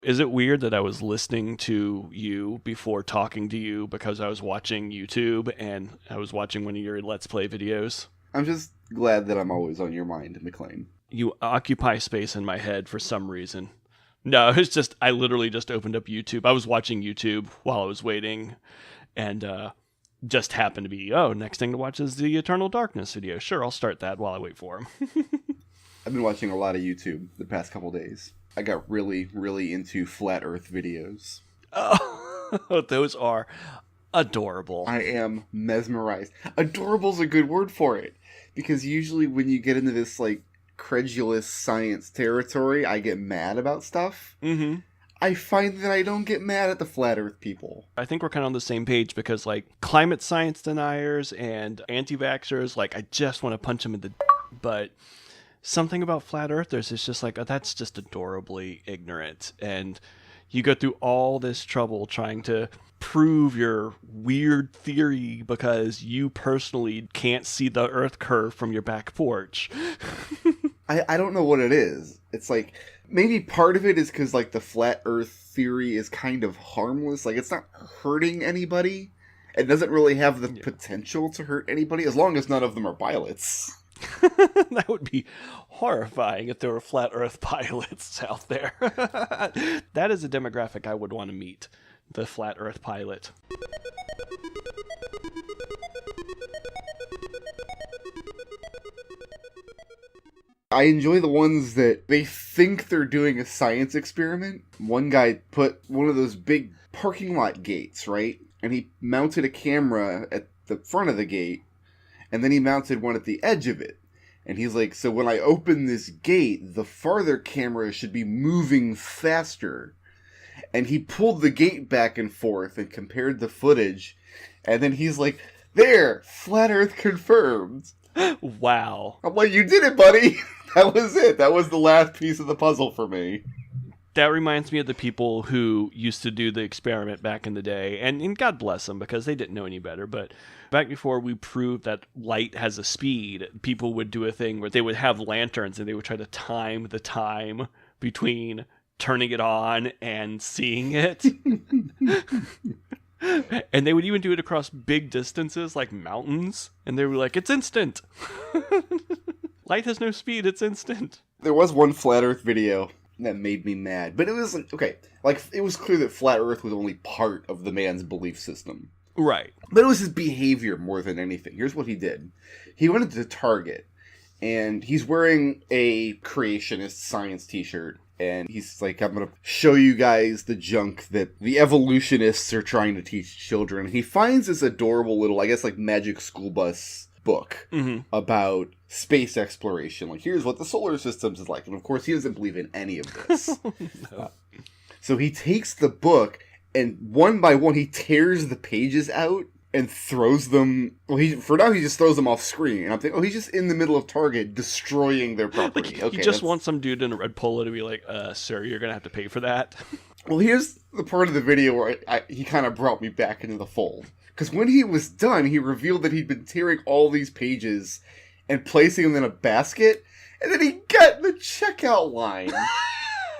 Is it weird that I was listening to you before talking to you because I was watching YouTube and I was watching one of your Let's Play videos? I'm just glad that I'm always on your mind, McClain. You occupy space in my head for some reason. No, it's just, I literally just opened up YouTube. I was watching YouTube while I was waiting and just happened to be, oh, next thing to watch is the Eternal Darkness video. Sure, I'll start that while I wait for him. I've been watching a lot of YouTube the past couple days. I got really, really into flat Earth videos. Oh, those are adorable. I am mesmerized. Adorable's a good word for it. Because usually when you get into this, like, credulous science territory, I get mad about stuff. Mm-hmm. I find that I don't get mad at the flat Earth people. I think we're kind of on the same page because, like, climate science deniers and anti-vaxxers, like, I just want to punch them in the but something about flat earthers is just like, oh, that's just adorably ignorant. And you go through all this trouble trying to prove your weird theory because you personally can't see the earth curve from your back porch. I don't know what it is. It's like, maybe part of it is because, like, the flat Earth theory is kind of harmless. Like, it's not hurting anybody. It doesn't really have the potential to hurt anybody, as long as none of them are pilots. That would be horrifying if there were flat earth pilots out there. That is a demographic I would want to meet. The flat earth pilot. I enjoy the ones that they think they're doing a science experiment. One guy put one of those big parking lot gates, right? And he mounted a camera at the front of the gate, and then he mounted one at the edge of it. And he's like, so when I open this gate, the farther camera should be moving faster. And he pulled the gate back and forth and compared the footage. And then he's like, there, flat Earth confirmed. Wow. I'm like, you did it, buddy. That was it. That was the last piece of the puzzle for me. That reminds me of the people who used to do the experiment back in the day, and God bless them because they didn't know any better, but back before we proved that light has a speed, people would do a thing where they would have lanterns and they would try to time the time between turning it on and seeing it. And they would even do it across big distances like mountains, and they were like, it's instant. Light has no speed, it's instant. There was one flat Earth video that made me mad. But it was like, okay, like, it was clear that flat Earth was only part of the man's belief system. Right. But it was his behavior more than anything. Here's what he did. He went into Target, and he's wearing a creationist science t-shirt, and he's like, I'm going to show you guys the junk that the evolutionists are trying to teach children. He finds this adorable little, I guess, like, magic school bus book about space exploration. Like, here's what the solar system is like. And of course, he doesn't believe in any of this. No. So he takes the book, and one by one, he tears the pages out and throws them. Well, for now, he just throws them off screen. And I'm thinking, oh, he's just in the middle of Target destroying their property. Like, he just wants some dude in a red polo to be like, sir, you're going to have to pay for that. Well, here's the part of the video where he kind of brought me back into the fold. Because when he was done, he revealed that he'd been tearing all these pages and placing them in a basket, and then he got the checkout line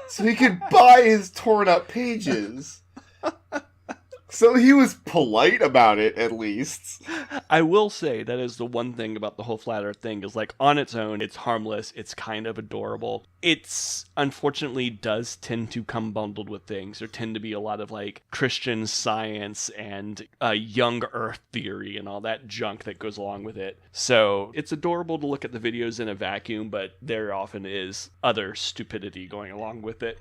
so he could buy his torn up pages. So he was polite about it, at least. I will say that is the one thing about the whole flat earth thing is, like, on its own, it's harmless, it's kind of adorable. It's, unfortunately, does tend to come bundled with things. There tend to be a lot of, like, Christian science and young earth theory and all that junk that goes along with it. So it's adorable to look at the videos in a vacuum, but there often is other stupidity going along with it.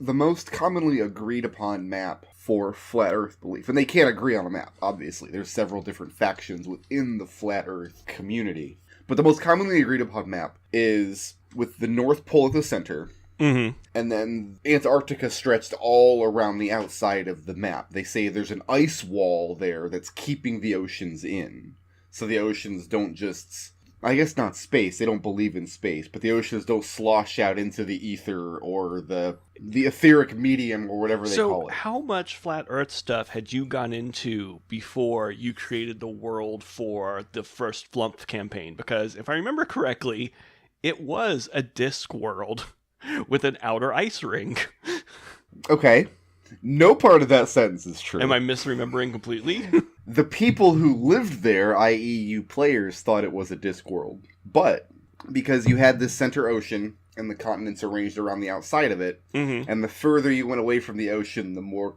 The most commonly agreed upon map for flat Earth belief, and they can't agree on a map, obviously. There's several different factions within the flat Earth community. But the most commonly agreed upon map is with the North Pole at the center, and then Antarctica stretched all around the outside of the map. They say there's an ice wall there that's keeping the oceans in. So the oceans don't just... I guess not space, they don't believe in space, but the oceans don't slosh out into the ether or the etheric medium or whatever they call it. So how much flat earth stuff had you gone into before you created the world for the first Flumph campaign? Because if I remember correctly, it was a disk world with an outer ice ring. Okay. No part of that sentence is true. Am I misremembering completely? The people who lived there, i.e. you players, thought it was a Discworld. But, because you had this center ocean, and the continents arranged around the outside of it, and the further you went away from the ocean, the more...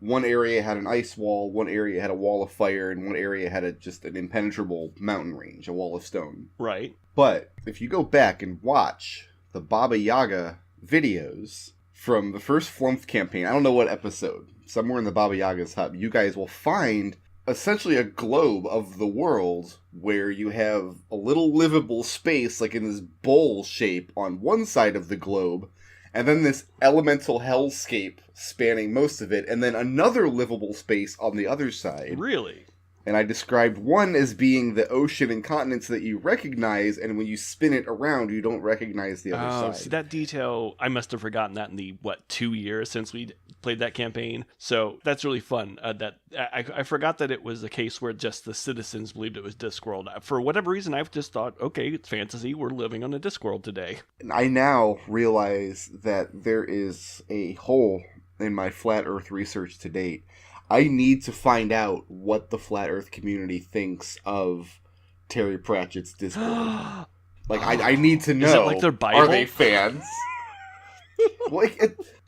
one area had an ice wall, one area had a wall of fire, and one area had just an impenetrable mountain range, a wall of stone. Right. But, if you go back and watch the Baba Yaga videos from the first Flumph campaign, I don't know what episode, somewhere in the Baba Yaga's hub, you guys will find essentially a globe of the world where you have a little livable space, like in this bowl shape on one side of the globe, and then this elemental hellscape spanning most of it, and then another livable space on the other side. Really? And I described one as being the ocean and continents that you recognize, and when you spin it around, you don't recognize the other side. See, that detail, I must have forgotten that in the, 2 years since we played that campaign. So that's really fun. I forgot that it was a case where just the citizens believed it was Discworld. For whatever reason, I've just thought, okay, it's fantasy, we're living on a Discworld today. And I now realize that there is a hole in my flat Earth research to date. I need to find out what the flat Earth community thinks of Terry Pratchett's Discworld. I need to know. Is it like their Bible? Are they fans? Well,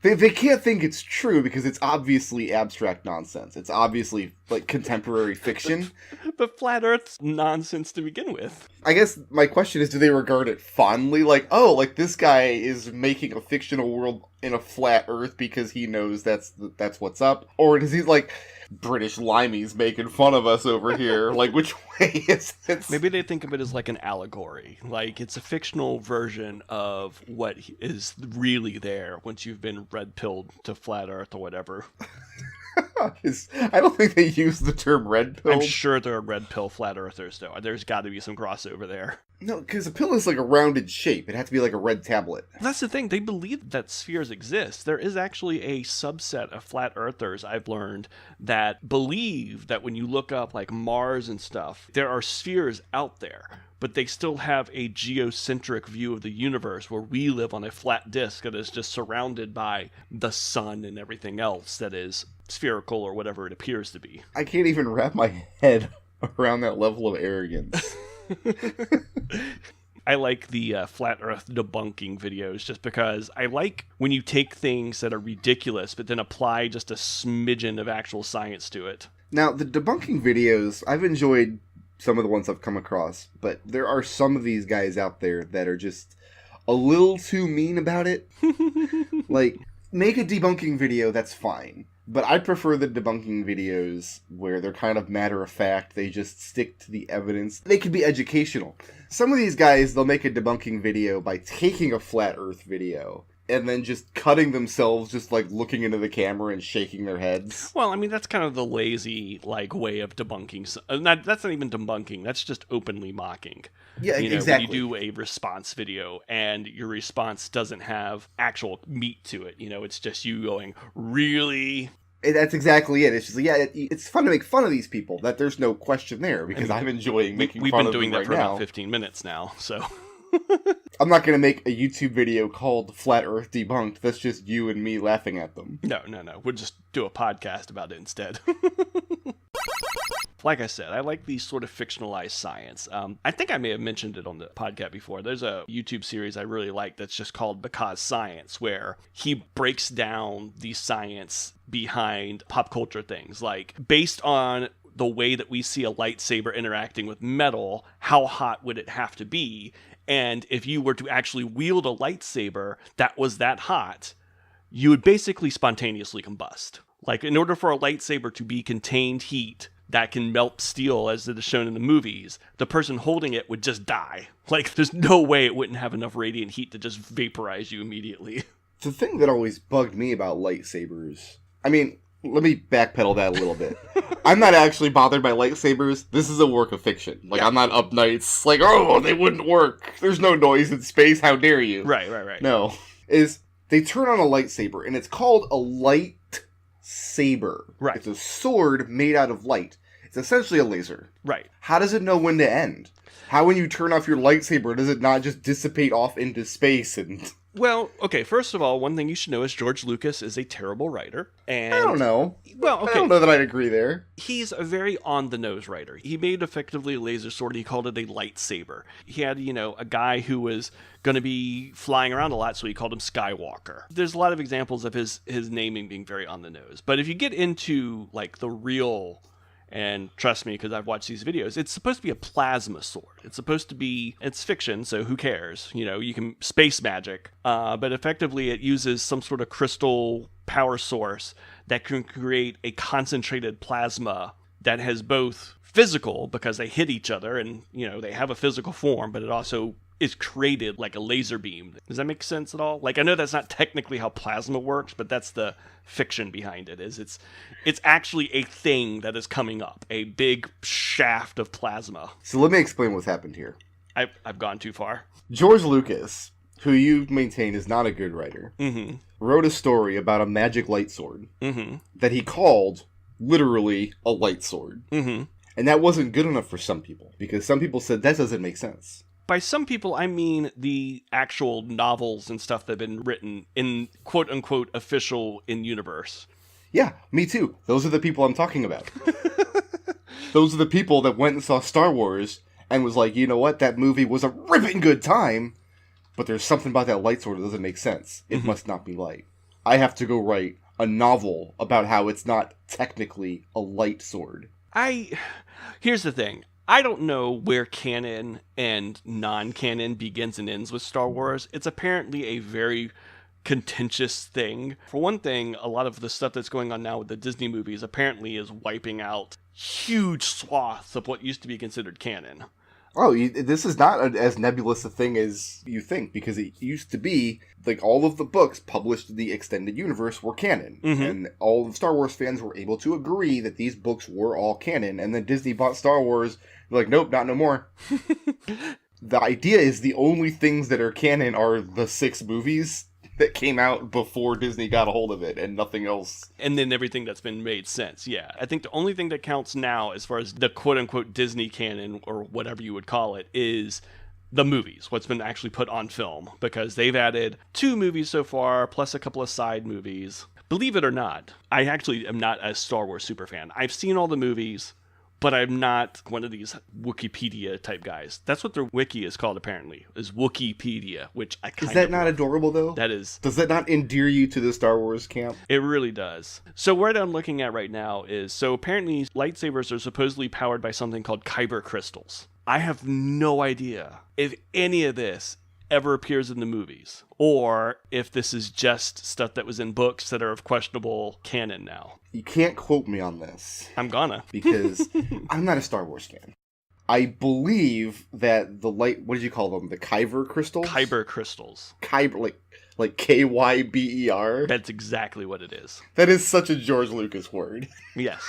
they can't think it's true because it's obviously abstract nonsense. It's obviously like contemporary fiction. But flat Earth's nonsense to begin with. I guess my question is, do they regard it fondly? Like, oh, like this guy is making a fictional world in a flat Earth because he knows that's what's up? Or does he like, British limeys making fun of us over here? Like, which way is it? Maybe they think of it as like an allegory. Like, it's a fictional version of what is really there once you've been red-pilled to flat Earth or whatever. I don't think they use the term red pill. I'm sure there are red pill flat earthers, though. There's got to be some crossover there. No, because a pill is like a rounded shape. It has to be like a red tablet. That's the thing. They believe that spheres exist. There is actually a subset of flat earthers, I've learned, that believe that when you look up like Mars and stuff, there are spheres out there. But they still have a geocentric view of the universe where we live on a flat disk that is just surrounded by the sun and everything else that is spherical or whatever it appears to be. I can't even wrap my head around that level of arrogance. I like the flat earth debunking videos just because I like when you take things that are ridiculous but then apply just a smidgen of actual science to it. Now, the debunking videos, I've enjoyed some of the ones I've come across, but there are some of these guys out there that are just a little too mean about it. Like, make a debunking video, that's fine. But I prefer the debunking videos where they're kind of matter-of-fact, they just stick to the evidence. They could be educational. Some of these guys, they'll make a debunking video by taking a flat Earth video and then just cutting themselves, just like looking into the camera and shaking their heads. Well, I mean, that's kind of the lazy, like, way of debunking. That's not even debunking. That's just openly mocking. Yeah, When exactly. you do a response video and your response doesn't have actual meat to it, it's just you going, really? That's exactly it. It's just like, it's fun to make fun of these people. That there's no question there because I'm enjoying making fun of them right now. We've been doing that for about 15 minutes now, so... I'm not going to make a YouTube video called Flat Earth Debunked. That's just you and me laughing at them. No. We'll just do a podcast about it instead. Like I said, I like these sort of fictionalized science. I think I may have mentioned it on the podcast before. There's a YouTube series I really like that's just called Because Science, where he breaks down the science behind pop culture things. Like, based on the way that we see a lightsaber interacting with metal, how hot would it have to be? And if you were to actually wield a lightsaber that was that hot, you would basically spontaneously combust. Like, in order for a lightsaber to be contained heat that can melt steel, as it is shown in the movies, the person holding it would just die. Like, there's no way it wouldn't have enough radiant heat to just vaporize you immediately. The thing that always bugged me about lightsabers... I mean, let me backpedal that a little bit. I'm not actually bothered by lightsabers. This is a work of fiction. Like, I'm not up nights like, oh, they wouldn't work. There's no noise in space. How dare you? Right. No. They turn on a lightsaber, and it's called a lightsaber. Right. It's a sword made out of light. It's essentially a laser. Right. How does it know when to end? How, when you turn off your lightsaber, does it not just dissipate off into space and... Well, okay, first of all, one thing you should know is George Lucas is a terrible writer. And I don't know. Well, okay. I don't know that I'd agree there. He's a very on-the-nose writer. He made effectively a laser sword. He called it a lightsaber. He had, a guy who was going to be flying around a lot, so he called him Skywalker. There's a lot of examples of his naming being very on-the-nose. But if you get into, like, the real... And trust me, because I've watched these videos, it's supposed to be a plasma sword. It's supposed to be, it's fiction, so who cares? You can space magic. But effectively it uses some sort of crystal power source that can create a concentrated plasma that has both physical, because they hit each other and, they have a physical form, but it also is created like a laser beam. Does that make sense at all? Like, I know that's not technically how plasma works, but that's the fiction behind it. It's actually a thing that is coming up, a big shaft of plasma. So let me explain what's happened here. I've gone too far. George Lucas, who you maintain is not a good writer, wrote a story about a magic light sword that he called literally a light sword. And that wasn't good enough for some people, because some people said that doesn't make sense. By some people, I mean the actual novels and stuff that have been written in quote-unquote official in-universe. Yeah, me too. Those are the people I'm talking about. Those are the people that went and saw Star Wars and was like, you know what, that movie was a ripping good time, but there's something about that light sword that doesn't make sense. It must not be light. I have to go write a novel about how it's not technically a light sword. Here's the thing. I don't know where canon and non-canon begins and ends with Star Wars. It's apparently a very contentious thing. For one thing, a lot of the stuff that's going on now with the Disney movies apparently is wiping out huge swaths of what used to be considered canon. Oh, this is not as nebulous a thing as you think, because it used to be, like, all of the books published in the extended universe were canon. And all of Star Wars fans were able to agree that these books were all canon. And then Disney bought Star Wars. They're like, nope, not no more. The idea is the only things that are canon are the 6 movies that came out before Disney got a hold of it, and nothing else. And then everything that's been made since, yeah. I think the only thing that counts now, as far as the quote-unquote Disney canon, or whatever you would call it, is the movies, what's been actually put on film. Because they've added 2 movies so far, plus a couple of side movies. Believe it or not, I actually am not a Star Wars super fan. I've seen all the movies, but I'm not one of these Wikipedia type guys. That's what their wiki is called, apparently, is Wikipedia, which I kind of... Is that not adorable, though? That is. Does that not endear you to the Star Wars camp? It really does. So what I'm looking at right now is, so apparently lightsabers are supposedly powered by something called kyber crystals. I have no idea if any of this ever appears in the movies, or if this is just stuff that was in books that are of questionable canon now. You can't quote me on this. I'm gonna. Because I'm not a Star Wars fan. I believe that the what did you call them? The kyber crystals? Kyber crystals. Kyber, like Kyber? That's exactly what it is. That is such a George Lucas word. Yes.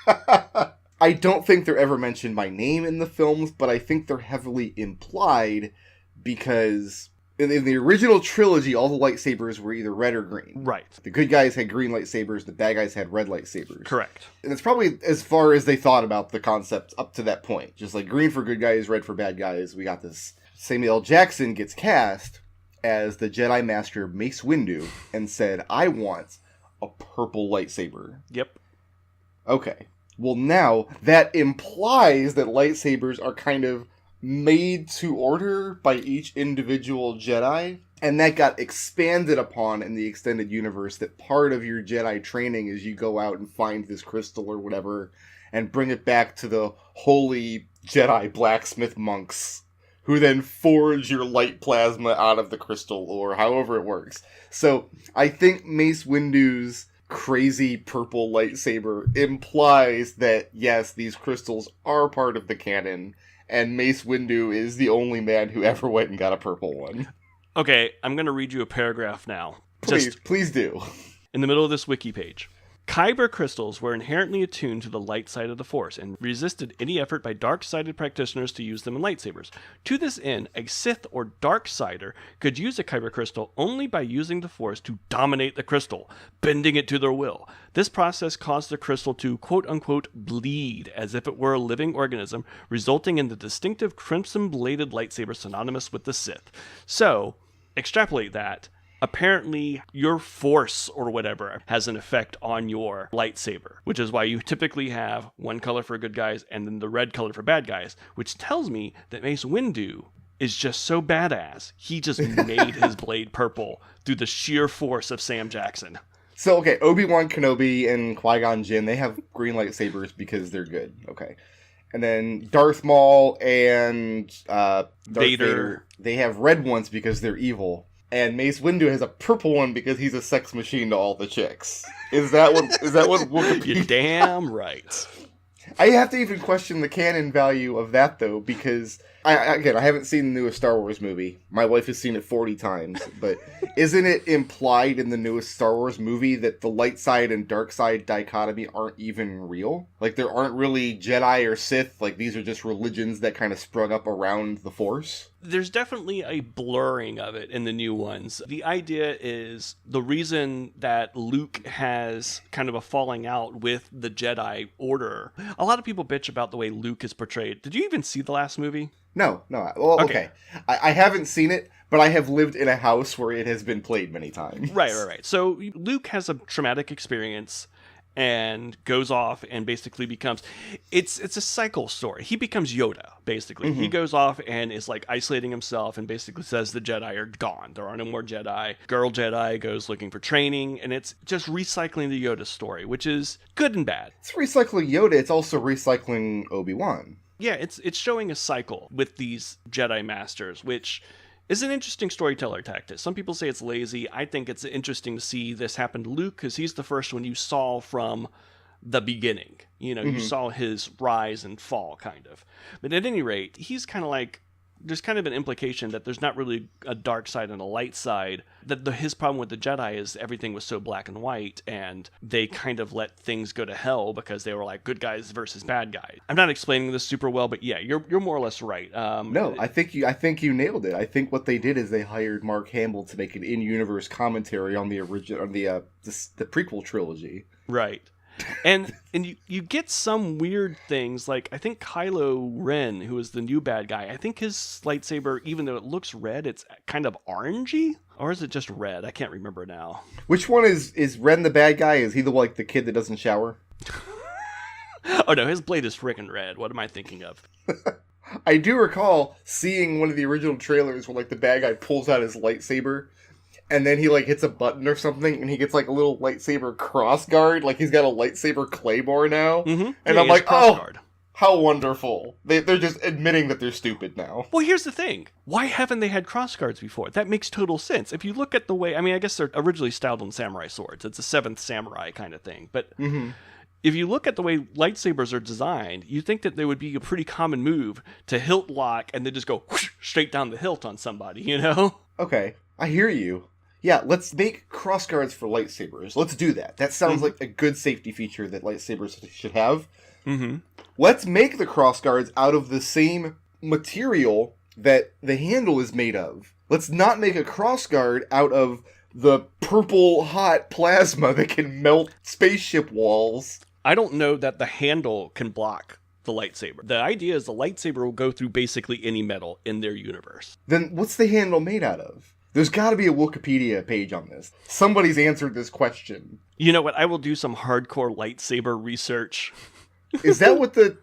I don't think they're ever mentioned by name in the films, but I think they're heavily implied, because in the original trilogy, all the lightsabers were either red or green. Right. The good guys had green lightsabers, the bad guys had red lightsabers. Correct. And it's probably as far as they thought about the concept up to that point. Just like green for good guys, red for bad guys, we got this. Samuel L. Jackson gets cast as the Jedi Master Mace Windu and said, I want a purple lightsaber. Yep. Okay. Well, now that implies that lightsabers are kind of made to order by each individual Jedi, and that got expanded upon in the extended universe, that part of your Jedi training is you go out and find this crystal or whatever and bring it back to the holy Jedi blacksmith monks, who then forge your light plasma out of the crystal, or however it works. So I think Mace Windu's crazy purple lightsaber implies that, yes, these crystals are part of the canon, and Mace Windu is the only man who ever went and got a purple one. Okay, I'm going to read you a paragraph now. Please do. In the middle of this wiki page. Kyber crystals were inherently attuned to the light side of the Force and resisted any effort by dark-sided practitioners to use them in lightsabers. To this end, a Sith or Darksider could use a Kyber crystal only by using the Force to dominate the crystal, bending it to their will. This process caused the crystal to, quote-unquote, bleed as if it were a living organism, resulting in the distinctive crimson-bladed lightsaber synonymous with the Sith. So, extrapolate that, apparently your force or whatever has an effect on your lightsaber, which is why you typically have one color for good guys and then the red color for bad guys, which tells me that Mace Windu is just so badass. He just made his blade purple through the sheer force of Sam Jackson. So, okay, Obi-Wan Kenobi and Qui-Gon Jinn, they have green lightsabers because they're good. Okay. And then Darth Maul and Darth Vader, they have red ones because they're evil. And Mace Windu has a purple one because he's a sex machine to all the chicks. Is that what Wikipedia... You're damn right. I have to even question the canon value of that, though, because... I haven't seen the newest Star Wars movie. My wife has seen it 40 times, but isn't it implied in the newest Star Wars movie that the light side and dark side dichotomy aren't even real? Like, there aren't really Jedi or Sith, like, these are just religions that kind of sprung up around the Force? There's definitely a blurring of it in the new ones. The idea is the reason that Luke has kind of a falling out with the Jedi Order. A lot of people bitch about the way Luke is portrayed. Did you even see the last movie? No. Well, okay. I haven't seen it, but I have lived in a house where it has been played many times. Right. So Luke has a traumatic experience and goes off and basically becomes... It's a cycle story. He becomes Yoda, basically. Mm-hmm. He goes off and is like isolating himself and basically says the Jedi are gone. There are no more Jedi. Girl Jedi goes looking for training, and it's just recycling the Yoda story, which is good and bad. It's recycling Yoda. It's also recycling Obi-Wan. Yeah, it's showing a cycle with these Jedi Masters, which is an interesting storyteller tactic. Some people say it's lazy. I think it's interesting to see this happen to Luke, because he's the first one you saw from the beginning. You know, you saw his rise and fall, kind of. But at any rate, he's kind of like... There's kind of an implication that there's not really a dark side and a light side. That his problem with the Jedi is everything was so black and white, and they kind of let things go to hell because they were like good guys versus bad guys. I'm not explaining this super well, but yeah, you're more or less right. No, I think you nailed it. I think what they did is they hired Mark Hamill to make an in-universe commentary on the original, on the prequel trilogy. Right. And you get some weird things, like I think Kylo Ren, who is the new bad guy, I think his lightsaber, even though it looks red, it's kind of orangey? Or is it just red? I can't remember now. Which one is Ren the bad guy? Is he the kid that doesn't shower? Oh no, his blade is freaking red. What am I thinking of? I do recall seeing one of the original trailers where the bad guy pulls out his lightsaber, and then he hits a button or something, and he gets a little lightsaber crossguard. Like he's got a lightsaber claymore now. Mm-hmm. And I'm like, oh, how wonderful. They're just admitting that they're stupid now. Well, here's the thing. Why haven't they had crossguards before? That makes total sense. If you look at the way, I guess they're originally styled on samurai swords. It's a 7th samurai kind of thing. But if you look at the way lightsabers are designed, you think that they would be a pretty common move to hilt lock and then just go whoosh, straight down the hilt on somebody, you know? Okay, I hear you. Yeah, let's make crossguards for lightsabers. Let's do that. That sounds like a good safety feature that lightsabers should have. Mm-hmm. Let's make the crossguards out of the same material that the handle is made of. Let's not make a crossguard out of the purple hot plasma that can melt spaceship walls. I don't know that the handle can block the lightsaber. The idea is the lightsaber will go through basically any metal in their universe. Then what's the handle made out of? There's got to be a Wikipedia page on this. Somebody's answered this question. You know what? I will do some hardcore lightsaber research. Is that what the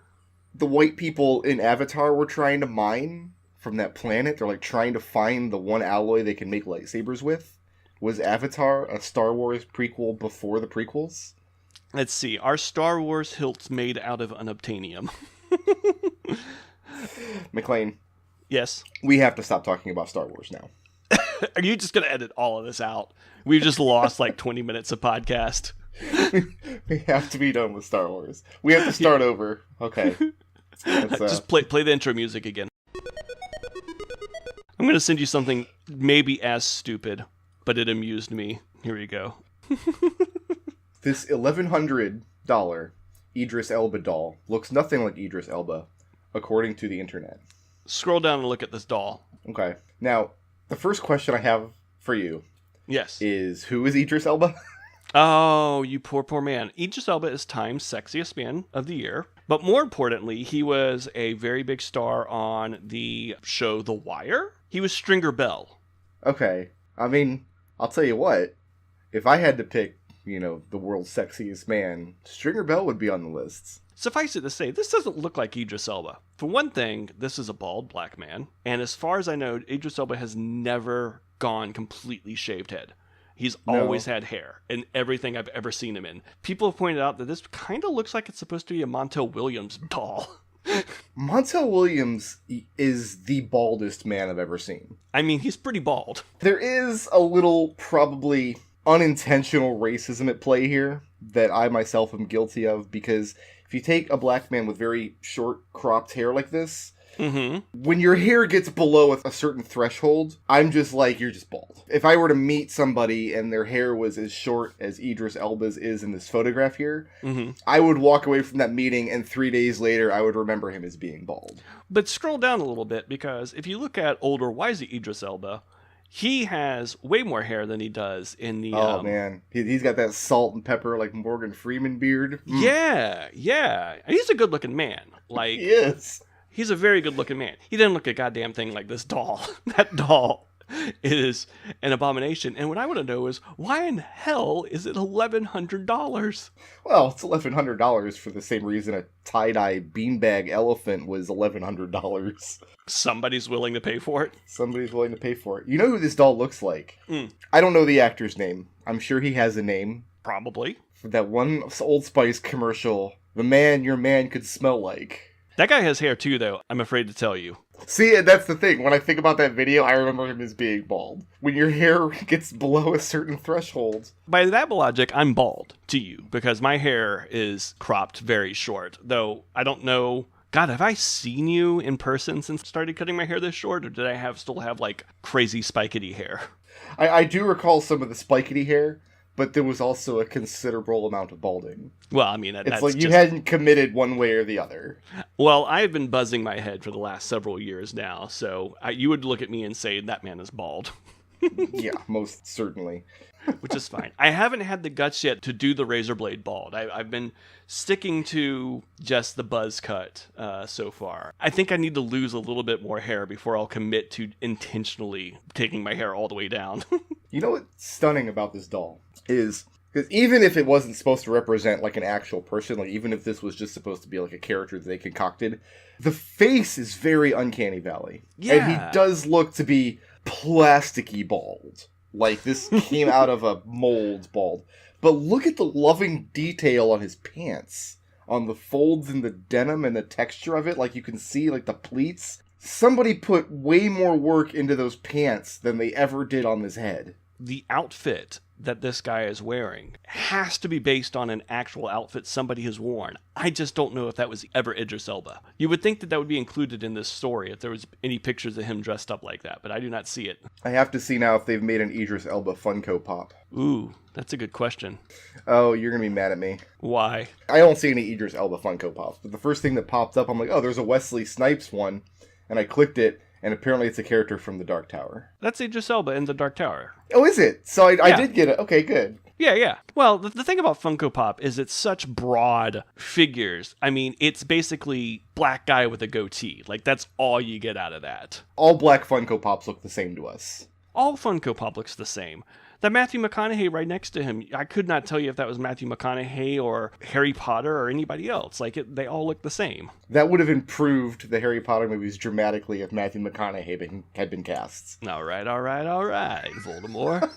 white people in Avatar were trying to mine from that planet? They're trying to find the one alloy they can make lightsabers with? Was Avatar a Star Wars prequel before the prequels? Let's see. Are Star Wars hilts made out of unobtainium? McClain. Yes? We have to stop talking about Star Wars now. Are you just going to edit all of this out? We've just lost 20 minutes of podcast. We have to be done with Star Wars. We have to start over. Okay. Just play the intro music again. I'm going to send you something maybe as stupid, but it amused me. Here you go. This $1,100 Idris Elba doll looks nothing like Idris Elba, according to the internet. Scroll down and look at this doll. Okay. Now, the first question I have for you is, who is Idris Elba? Oh, you poor man. Idris Elba is Time's sexiest man of the year. But more importantly, he was a very big star on the show The Wire. He was Stringer Bell Okay. I mean, I'll tell you what. If I had to pick, the world's sexiest man, Stringer Bell would be on the lists. Suffice it to say, this doesn't look like Idris Elba. For one thing, this is a bald black man, and as far as I know, Idris Elba has never gone completely shaved head. He's always had hair in everything I've ever seen him in. People have pointed out that this kind of looks like it's supposed to be a Montel Williams doll. Montel Williams is the baldest man I've ever seen. I mean, he's pretty bald. There is a little, probably unintentional racism at play here that I myself am guilty of, because if you take a black man with very short, cropped hair like this, when your hair gets below a certain threshold, I'm just like, you're just bald. If I were to meet somebody and their hair was as short as Idris Elba's is in this photograph here, I would walk away from that meeting, and 3 days later, I would remember him as being bald. But scroll down a little bit, because if you look at older, wiser Idris Elba, he has way more hair than he does in the... Oh, man. He's got that salt and pepper, like, Morgan Freeman beard. Yeah. He's a good-looking man. Like, he is. He's a very good-looking man. He doesn't look a goddamn thing like this doll. That doll is an abomination. And what I want to know is, why in hell is it $1,100? Well, it's $1,100 for the same reason a tie-dye beanbag elephant was $1,100. Somebody's willing to pay for it? Somebody's willing to pay for it. You know who this doll looks like? I don't know the actor's name. I'm sure he has a name. Probably. For that one Old Spice commercial, the man your man could smell like. That guy has hair too, though, I'm afraid to tell you. See, and that's the thing. When I think about that video, I remember him as being bald. When your hair gets below a certain threshold. By that logic, I'm bald to you, because my hair is cropped very short. Though, I don't know... God, have I seen you in person since I started cutting my hair this short, or did I still have, like, crazy spikety hair? I do recall some of the spikety hair, but there was also a considerable amount of balding. Well, I mean, it's like you hadn't committed one way or the other. Well, I've been buzzing my head for the last several years now, so you would look at me and say, that man is bald. Yeah, most certainly. Which is fine. I haven't had the guts yet to do the razor blade bald. I've been sticking to just the buzz cut so far. I think I need to lose a little bit more hair before I'll commit to intentionally taking my hair all the way down. You know what's stunning about this doll is, because even if it wasn't supposed to represent like an actual person, like even if this was just supposed to be like a character that they concocted, the face is very Uncanny Valley. Yeah. And he does look to be plasticky bald. Like, this came out of a mold bald. But look at the loving detail on his pants. On the folds in the denim and the texture of it. Like, you can see, like, the pleats. Somebody put way more work into those pants than they ever did on his head. The outfit that this guy is wearing has to be based on an actual outfit somebody has worn. I just don't know if that was ever Idris Elba. You would think that would be included in this story if there was any pictures of him dressed up like that, but I do not see it. I have to see now if they've made an Idris Elba Funko Pop. Ooh, that's a good question. Oh, you're going to be mad at me. Why? I don't see any Idris Elba Funko Pops, but the first thing that popped up, I'm like, oh, there's a Wesley Snipes one, and I clicked it, and apparently it's a character from The Dark Tower. That's Idris Elba in The Dark Tower. Oh, is it? So I did get it. Okay, good. Yeah. Well, the thing about Funko Pop is it's such broad figures. I mean, it's basically black guy with a goatee. Like, that's all you get out of that. All black Funko Pops look the same to us. All Funko Pop looks the same. That Matthew McConaughey right next to him, I could not tell you if that was Matthew McConaughey or Harry Potter or anybody else. Like, they all look the same. That would have improved the Harry Potter movies dramatically if Matthew McConaughey had been cast. All right, Voldemort.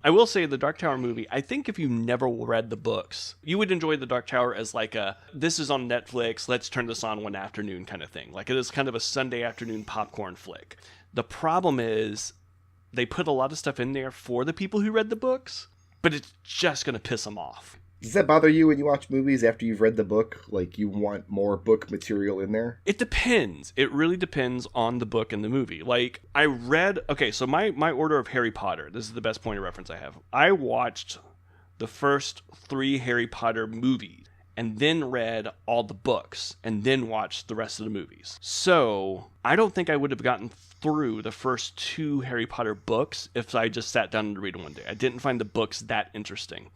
I will say the Dark Tower movie, I think if you never read the books, you would enjoy the Dark Tower as like this is on Netflix, let's turn this on one afternoon kind of thing. Like, it is kind of a Sunday afternoon popcorn flick. The problem is they put a lot of stuff in there for the people who read the books, but it's just going to piss them off. Does that bother you when you watch movies after you've read the book? Like, you want more book material in there? It depends. It really depends on the book and the movie. Like, I read... Okay, so my order of Harry Potter, this is the best point of reference I have. I watched the first 3 Harry Potter movies, and then read all the books, and then watched the rest of the movies. So, I don't think I would have gotten through the first 2 Harry Potter books if I just sat down and read them one day. I didn't find the books that interesting.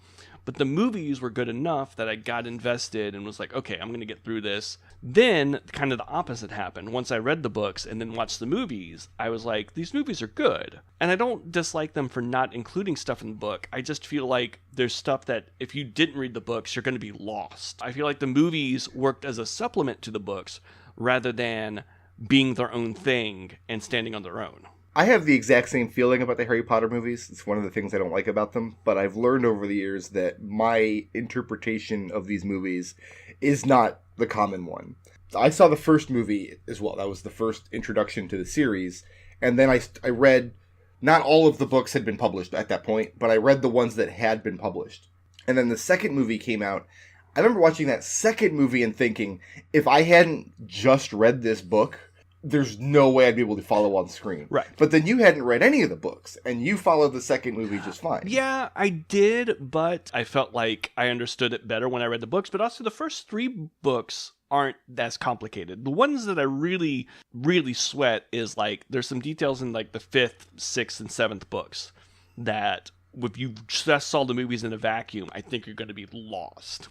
But the movies were good enough that I got invested and was like, okay, I'm going to get through this. Then kind of the opposite happened. Once I read the books and then watched the movies, I was like, these movies are good. And I don't dislike them for not including stuff in the book. I just feel like there's stuff that if you didn't read the books, you're going to be lost. I feel like the movies worked as a supplement to the books rather than being their own thing and standing on their own. I have the exact same feeling about the Harry Potter movies. It's one of the things I don't like about them, but I've learned over the years that my interpretation of these movies is not the common one. I saw the first movie as well. That was the first introduction to the series, and then I read, not all of the books had been published at that point, but I read the ones that had been published. And then the second movie came out. I remember watching that second movie and thinking, if I hadn't just read this book, there's no way I'd be able to follow on screen. Right. But then you hadn't read any of the books, and you followed the second movie just fine. Yeah, I did, but I felt like I understood it better when I read the books. But also the first 3 books aren't as complicated. The ones that I really, really sweat is like, there's some details in like the 5th, 6th, and 7th books that if you just saw the movies in a vacuum, I think you're going to be lost.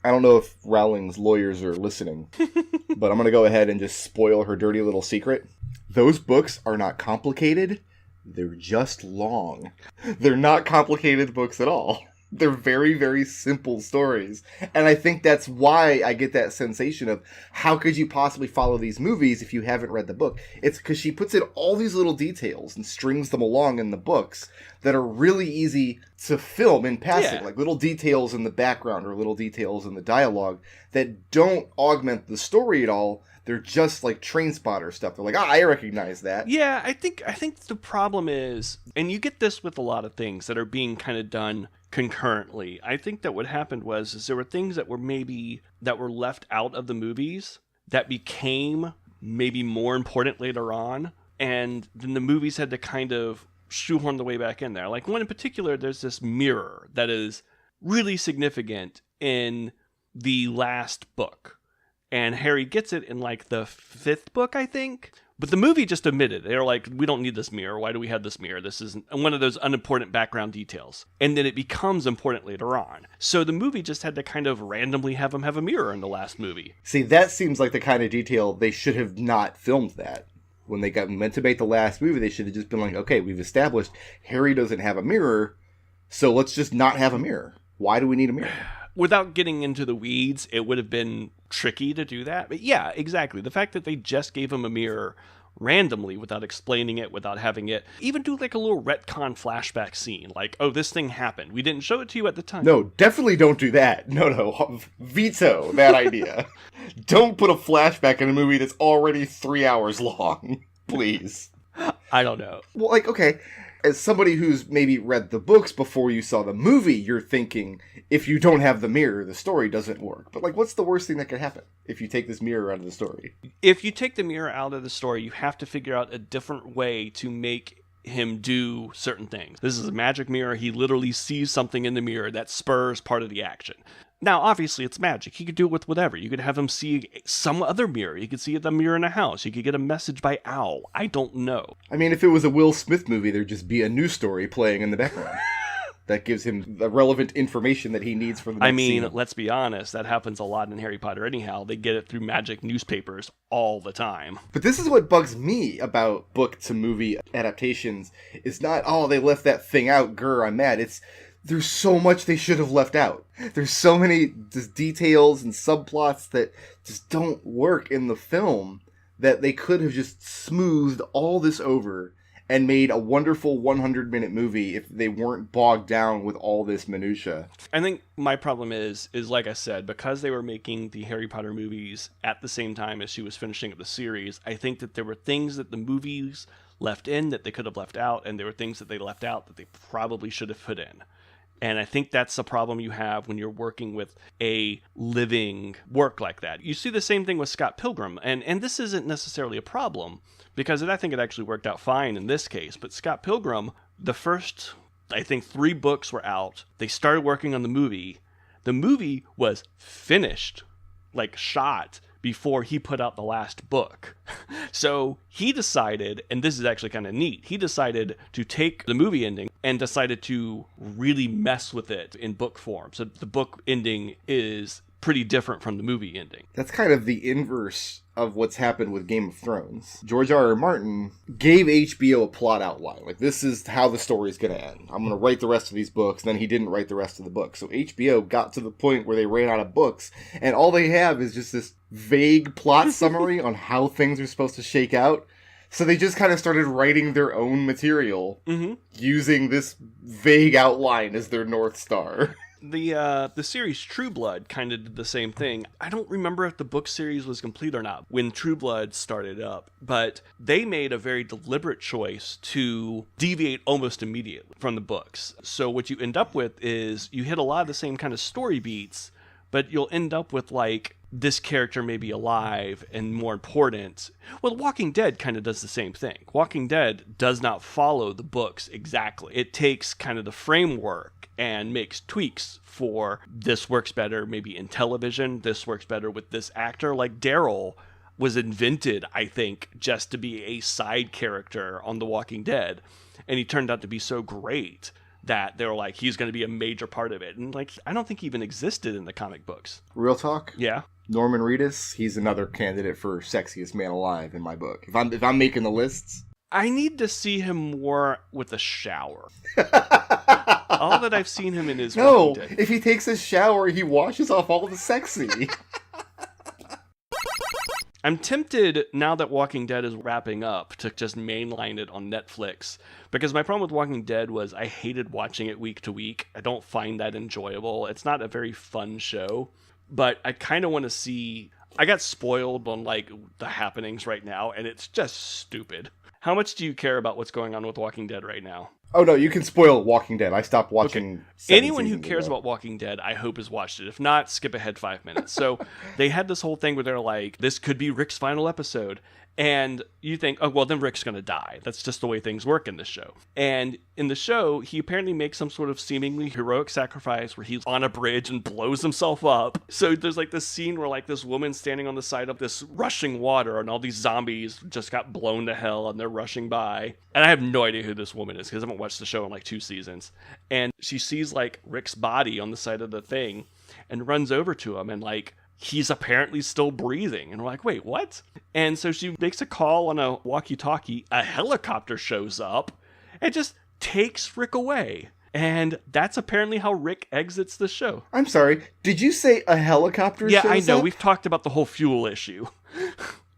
I don't know if Rowling's lawyers are listening, but I'm going to go ahead and just spoil her dirty little secret. Those books are not complicated. They're just long. They're not complicated books at all. They're very, very simple stories. And I think that's why I get that sensation of, how could you possibly follow these movies if you haven't read the book? It's because she puts in all these little details and strings them along in the books that are really easy to film in passing. Yeah. Like little details in the background or little details in the dialogue that don't augment the story at all. They're just like train spotter stuff. They're like, I recognize that. Yeah, I think the problem is, and you get this with a lot of things that are being kind of done concurrently. I think that what happened was there were things that were left out of the movies that became maybe more important later on, and then the movies had to kind of shoehorn the way back in there. Like one in particular, there's this mirror that is really significant in the last book. And Harry gets it in like the 5th book, I think. But the movie just omitted. They were like, we don't need this mirror. Why do we have this mirror? This isn't one of those unimportant background details. And then it becomes important later on. So the movie just had to kind of randomly have him have a mirror in the last movie. See, that seems like the kind of detail they should have not filmed that. When they got meant to make the last movie, they should have just been like, okay, we've established Harry doesn't have a mirror, so let's just not have a mirror. Why do we need a mirror? Without getting into the weeds, it would have been tricky to do that. But yeah, exactly. The fact that they just gave him a mirror randomly without explaining it, without having it, even do like a little retcon flashback scene. Like, oh, this thing happened. We didn't show it to you at the time. No, definitely don't do that. No. Veto that idea. Don't put a flashback in a movie that's already 3 hours long. Please. I don't know. Well, like, okay, as somebody who's maybe read the books before you saw the movie, you're thinking, if you don't have the mirror, the story doesn't work. But, like, what's the worst thing that could happen if you take this mirror out of the story? If you take the mirror out of the story, you have to figure out a different way to make him do certain things. This is a magic mirror. He literally sees something in the mirror that spurs part of the action. Now, obviously, it's magic. He could do it with whatever. You could have him see some other mirror. You could see the mirror in a house. You could get a message by owl. I don't know. I mean, if it was a Will Smith movie, there'd just be a news story playing in the background. That gives him the relevant information that he needs for the next scene. Let's be honest. That happens a lot in Harry Potter anyhow. They get it through magic newspapers all the time. But this is what bugs me about book-to-movie adaptations. It's not, oh, they left that thing out, grr, I'm mad. It's, there's so much they should have left out. There's so many just details and subplots that just don't work in the film that they could have just smoothed all this over and made a wonderful 100-minute movie if they weren't bogged down with all this minutia. I think my problem is like I said, because they were making the Harry Potter movies at the same time as she was finishing up the series, I think that there were things that the movies left in that they could have left out, and there were things that they left out that they probably should have put in. And I think that's a problem you have when you're working with a living work like that. You see the same thing with Scott Pilgrim, and this isn't necessarily a problem, because I think it actually worked out fine in this case. But Scott Pilgrim, the first, I think, 3 books were out. They started working on the movie. The movie was finished, like shot, before he put out the last book. So he decided, and this is actually kind of neat, he decided to take the movie ending and decided to really mess with it in book form. So the book ending is pretty different from the movie ending. That's kind of the inverse of what's happened with Game of Thrones. George R.R. Martin gave HBO a plot outline. Like, this is how the story's going to end. I'm going to write the rest of these books. Then he didn't write the rest of the books. So HBO got to the point where they ran out of books, and all they have is just this vague plot summary on how things are supposed to shake out. So they just kind of started writing their own material using this vague outline as their North Star. The series True Blood kind of did the same thing. I don't remember if the book series was complete or not when True Blood started up, but they made a very deliberate choice to deviate almost immediately from the books. So what you end up with is you hit a lot of the same kind of story beats, but you'll end up with, like, this character may be alive and more important. Well, Walking Dead kind of does the same thing. Walking Dead does not follow the books exactly. It takes kind of the framework and makes tweaks for this works better maybe in television, this works better with this actor. Like Daryl was invented, I think, just to be a side character on The Walking Dead, and he turned out to be so great that they were like, he's going to be a major part of it. And, like, I don't think he even existed in the comic books. Real talk? Yeah. Norman Reedus, he's another candidate for sexiest man alive in my book. If I'm making the lists, I need to see him more with a shower. All that I've seen him in is no. Walking Dead. If he takes a shower, he washes off all the sexy. I'm tempted, now that Walking Dead is wrapping up, to just mainline it on Netflix. Because my problem with Walking Dead was I hated watching it week to week. I don't find that enjoyable. It's not a very fun show. But I kind of want to see... I got spoiled on, like, the happenings right now, and it's just stupid. How much do you care about what's going on with Walking Dead right now? Oh, no, you can spoil Walking Dead. I stopped watching... Okay. Anyone who cares about Walking Dead, I hope, has watched it. If not, skip ahead 5 minutes. So they had this whole thing where they're like, this could be Rick's final episode. And you think, oh, well, then Rick's going to die. That's just the way things work in this show. And in the show, he apparently makes some sort of seemingly heroic sacrifice where he's on a bridge and blows himself up. So there's like this scene where like this woman's standing on the side of this rushing water and all these zombies just got blown to hell and they're rushing by. And I have no idea who this woman is because I haven't watched the show in like 2 seasons. And she sees like Rick's body on the side of the thing and runs over to him and like, he's apparently still breathing. And we're like, wait, what? And so she makes a call on a walkie-talkie. A helicopter shows up and just takes Rick away. And that's apparently how Rick exits the show. I'm sorry. Did you say a helicopter shows up? Yeah, I know. We've talked about the whole fuel issue.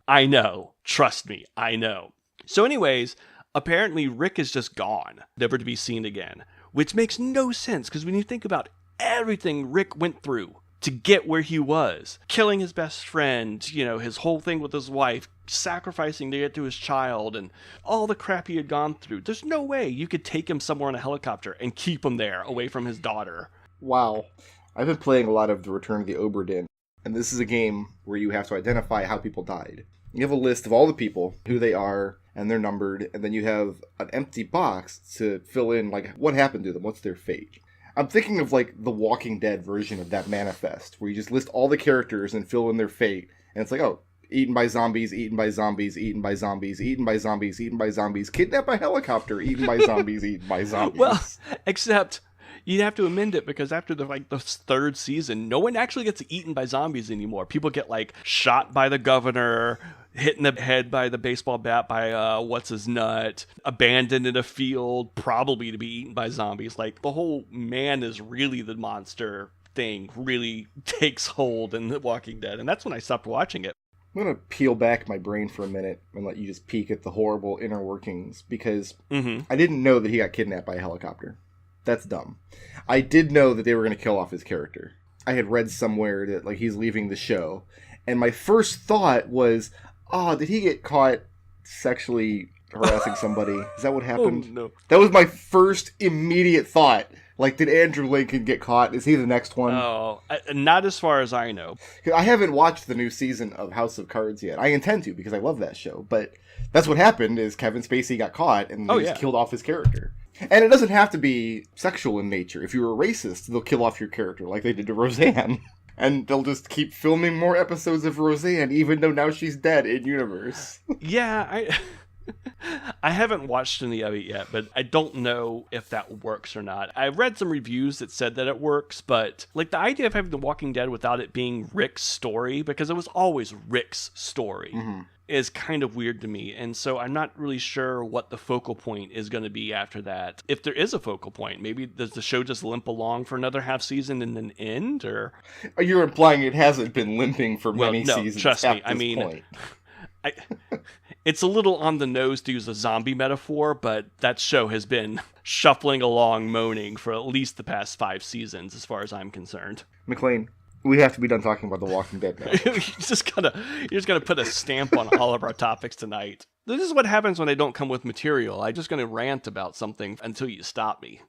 I know. Trust me. I know. So anyways, apparently Rick is just gone, never to be seen again. Which makes no sense because when you think about everything Rick went through to get where he was, killing his best friend, you know, his whole thing with his wife, sacrificing to get to his child, and all the crap he had gone through. There's no way you could take him somewhere in a helicopter and keep him there away from his daughter. Wow. I've been playing a lot of The Return of the Obra Dinn, and this is a game where you have to identify how people died. You have a list of all the people, who they are, and they're numbered, and then you have an empty box to fill in, like, what happened to them, what's their fate. I'm thinking of, like, the Walking Dead version of that manifest, where you just list all the characters and fill in their fate. And it's like, oh, eaten by zombies, eaten by zombies, eaten by zombies, eaten by zombies, eaten by zombies, kidnapped by helicopter, eaten by zombies, eaten by zombies. Well, except you'd have to amend it because after the 3rd season, no one actually gets eaten by zombies anymore. People get, like, shot by the governor, hit in the head by the baseball bat by what's-his-nut, abandoned in a field, probably to be eaten by zombies. Like, the whole man is really the monster thing really takes hold in The Walking Dead, and that's when I stopped watching it. I'm going to peel back my brain for a minute and let you just peek at the horrible inner workings, because I didn't know that he got kidnapped by a helicopter. That's dumb. I did know that they were going to kill off his character. I had read somewhere that, like, he's leaving the show, and my first thought was, oh, did he get caught sexually harassing somebody? Is that what happened? Oh, no. That was my first immediate thought. Like, did Andrew Lincoln get caught? Is he the next one? Oh, not as far as I know. I haven't watched the new season of House of Cards yet. I intend to because I love that show. But that's what happened is Kevin Spacey got caught and they just killed off his character. And it doesn't have to be sexual in nature. If you're a racist, they'll kill off your character like they did to Roseanne. And they'll just keep filming more episodes of Roseanne, even though now she's dead in universe. Yeah, I haven't watched any of it yet, but I don't know if that works or not. I read some reviews that said that it works, but like the idea of having The Walking Dead without it being Rick's story, because it was always Rick's story, is kind of weird to me. And so I'm not really sure what the focal point is going to be after that. If there is a focal point, maybe does the show just limp along for another half season and then end? Or you're implying it hasn't been limping for many seasons. Trust me. I mean, point. It's a little on the nose to use a zombie metaphor, but that show has been shuffling along, moaning for at least the past 5 seasons, as far as I'm concerned. McClain, we have to be done talking about The Walking Dead now. You're just gonna put a stamp on all of our topics tonight. This is what happens when I don't come with material. I'm just gonna rant about something until you stop me.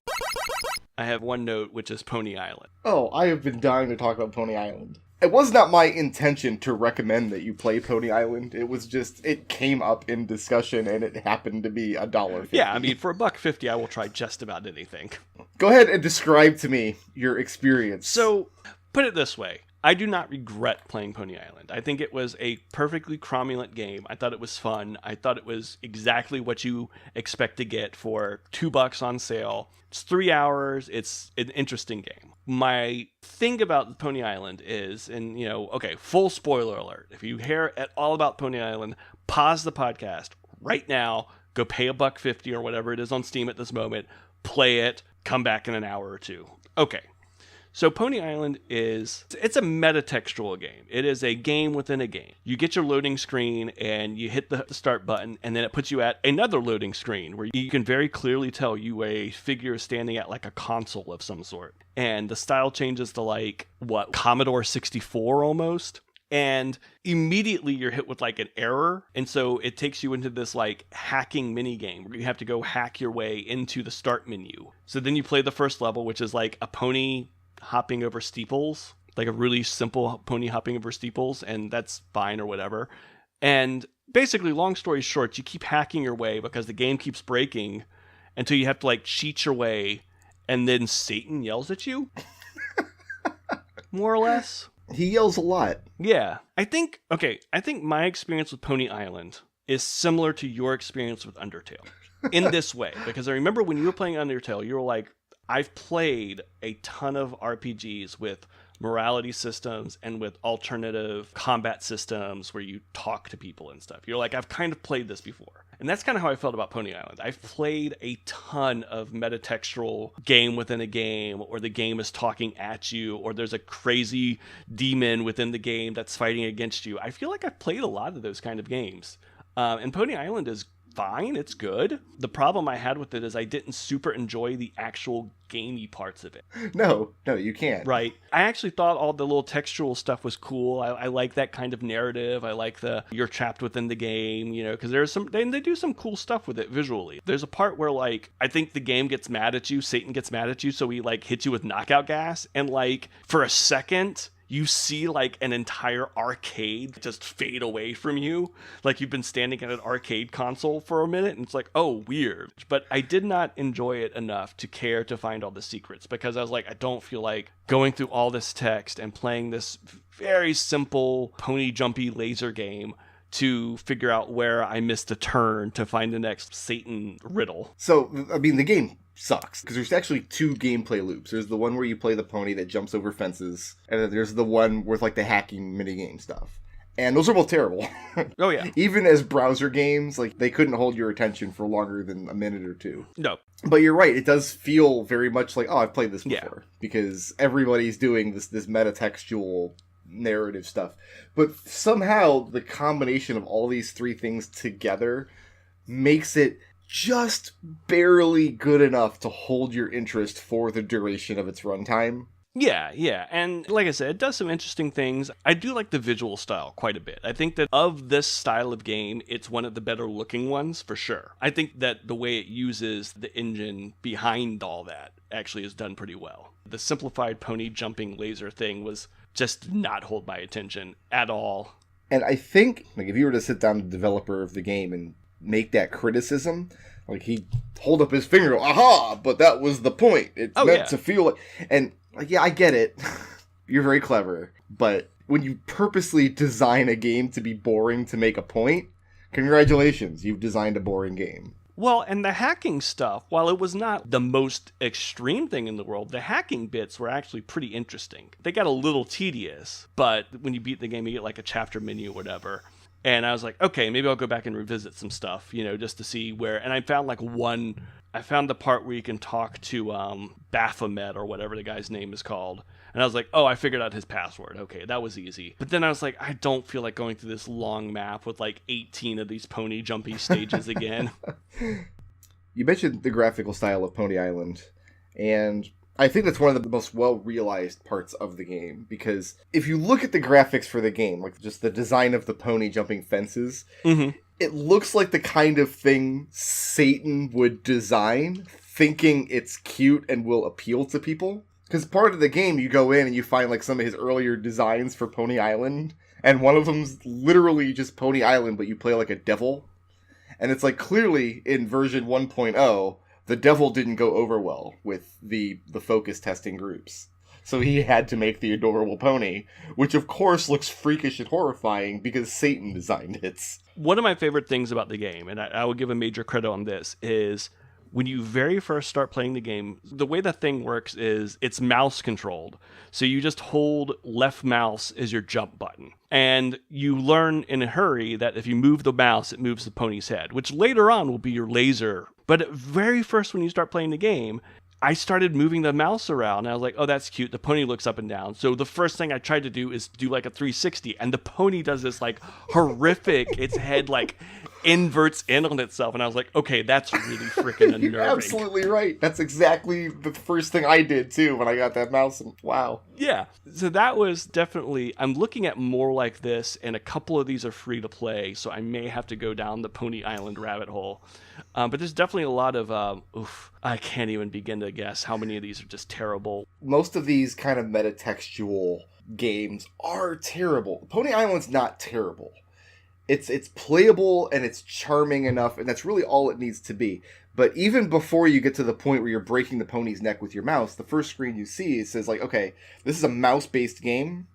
I have one note, which is Pony Island. Oh, I have been dying to talk about Pony Island. It was not my intention to recommend that you play Pony Island. It was just, it came up in discussion and it happened to be $1.50. Yeah, I mean, for $1.50, I will try just about anything. Go ahead and describe to me your experience. So, put it this way. I do not regret playing Pony Island. I think it was a perfectly cromulent game. I thought it was fun. I thought it was exactly what you expect to get for $2 on sale. It's 3 hours. It's an interesting game. My thing about Pony Island is, and okay, full spoiler alert. If you hear at all about Pony Island, pause the podcast right now. Go pay $1.50 or whatever it is on Steam at this moment. Play it. Come back in an hour or two. Okay. So Pony Island it's a metatextual game. It is a game within a game. You get your loading screen and you hit the start button, and then it puts you at another loading screen where you can very clearly tell you a figure standing at like a console of some sort. And the style changes to like, Commodore 64 almost. And immediately you're hit with like an error. And so it takes you into this like hacking mini game where you have to go hack your way into the start menu. So then you play the first level, which is like a pony hopping over steeples, like a really simple pony hopping over steeples, and that's fine or whatever. And basically, long story short, you keep hacking your way because the game keeps breaking until you have to like cheat your way, and then Satan yells at you. More or less. He yells a lot. Yeah. I think my experience with Pony Island is similar to your experience with Undertale in this way, because I remember when you were playing Undertale, you were like, I've played a ton of RPGs with morality systems and with alternative combat systems where you talk to people and stuff. You're like, I've kind of played this before. And that's kind of how I felt about Pony Island. I've played a ton of metatextual game within a game, or the game is talking at you, or there's a crazy demon within the game that's fighting against you. I feel like I've played a lot of those kind of games. And Pony Island is fine, it's good. The problem I had with it is I didn't super enjoy the actual gamey parts of it. No, you can't. Right. I actually thought all the little textual stuff was cool. I like that kind of narrative. I like you're trapped within the game, because there's they do some cool stuff with it visually. There's a part where like, I think the game gets mad at you, Satan gets mad at you, so he like hits you with knockout gas, and like for a second, you see like an entire arcade just fade away from you. Like you've been standing at an arcade console for a minute and it's like, oh, weird. But I did not enjoy it enough to care to find all the secrets, because I was like, I don't feel like going through all this text and playing this very simple pony jumpy laser game to figure out where I missed a turn to find the next Satan riddle. So, I mean, the game sucks, because there's actually 2 gameplay loops. There's the one where you play the pony that jumps over fences, and then there's the one with like the hacking minigame stuff. And those are both terrible. Oh, yeah. Even as browser games, like, they couldn't hold your attention for longer than a minute or 2. No. But you're right, it does feel very much like, oh, I've played this before. Yeah. Because everybody's doing this metatextual narrative stuff. But somehow, the combination of all these 3 things together makes it just barely good enough to hold your interest for the duration of its runtime. Yeah. And like I said, it does some interesting things. I do like the visual style quite a bit. I think that of this style of game, it's one of the better looking ones for sure. I think that the way it uses the engine behind all that actually is done pretty well. The simplified pony jumping laser thing was just not hold my attention at all. And I think, like, if you were to sit down with the developer of the game and make that criticism, like, he'd hold up his finger, aha, but that was the point. It's meant to feel like, and like, yeah, I get it. You're very clever, but when you purposely design a game to be boring to make a point, congratulations, you've designed a boring game. Well, and the hacking stuff, while it was not the most extreme thing in the world, the hacking bits were actually pretty interesting. They got a little tedious, but when you beat the game, you get like a chapter menu or whatever. And I was like, okay, maybe I'll go back and revisit some stuff, just to see where. And I found I found the part where you can talk to Baphomet or whatever the guy's name is called. And I was like, oh, I figured out his password. Okay, that was easy. But then I was like, I don't feel like going through this long map with like 18 of these pony jumpy stages again. You mentioned the graphical style of Pony Island, and I think that's one of the most well-realized parts of the game, because if you look at the graphics for the game, like just the design of the pony jumping fences, it looks like the kind of thing Satan would design, thinking it's cute and will appeal to people. Because part of the game, you go in and you find like some of his earlier designs for Pony Island, and one of them's literally just Pony Island, but you play like a devil. And it's like, clearly in version 1.0, the devil didn't go over well with the focus testing groups. So he had to make the adorable pony, which of course looks freakish and horrifying because Satan designed it. One of my favorite things about the game, and I will give a major credit on this, is when you very first start playing the game, the way the thing works is it's mouse controlled. So you just hold left mouse as your jump button. And you learn in a hurry that if you move the mouse, it moves the pony's head, which later on will be your laser. But at very first when you start playing the game, I started moving the mouse around, and I was like, oh, that's cute. The pony looks up and down. So the first thing I tried to do is do like a 360, and the pony does this like horrific, its head like inverts in on itself, and I was like, okay, that's really freaking unnerving. You're absolutely right. That's exactly the first thing I did too when I got that mouse, and wow. Yeah, so that was definitely, I'm looking at more like this, and a couple of these are free to play, so I may have to go down the Pony Island rabbit hole. But there's definitely a lot of, I can't even begin to guess how many of these are just terrible. Most of these kind of metatextual games are terrible. Pony Island's not terrible. It's playable and it's charming enough, and that's really all it needs to be. But even before you get to the point where you're breaking the pony's neck with your mouse, the first screen you see, it says like, okay, this is a mouse-based game.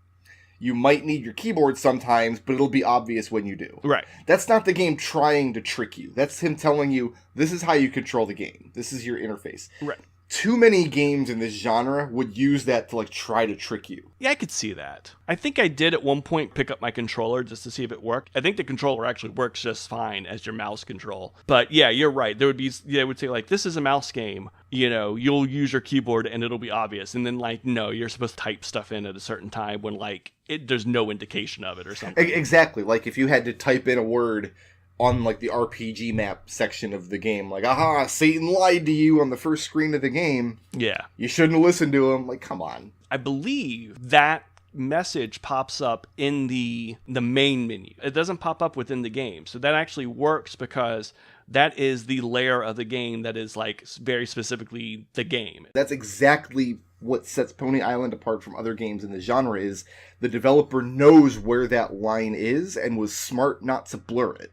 You might need your keyboard sometimes, but it'll be obvious when you do. Right. That's not the game trying to trick you. That's him telling you, this is how you control the game. This is your interface. Right. Too many games in this genre would use that to like try to trick you. Yeah, I could see that. I think I did at one point pick up my controller just to see if it worked. I think the controller actually works just fine as your mouse control. But yeah, you're right. There would be, they would say like, this is a mouse game. You'll use your keyboard and it'll be obvious. And then like, no, you're supposed to type stuff in at a certain time when like there's no indication of it or something. Exactly. Like if you had to type in a word on like the RPG map section of the game, like, aha, Satan lied to you on the first screen of the game. Yeah. You shouldn't listen to him. Like, come on. I believe that message pops up in the main menu. It doesn't pop up within the game. So that actually works because that is the layer of the game that is like very specifically the game. That's exactly what sets Pony Island apart from other games in the genre, is the developer knows where that line is and was smart not to blur it.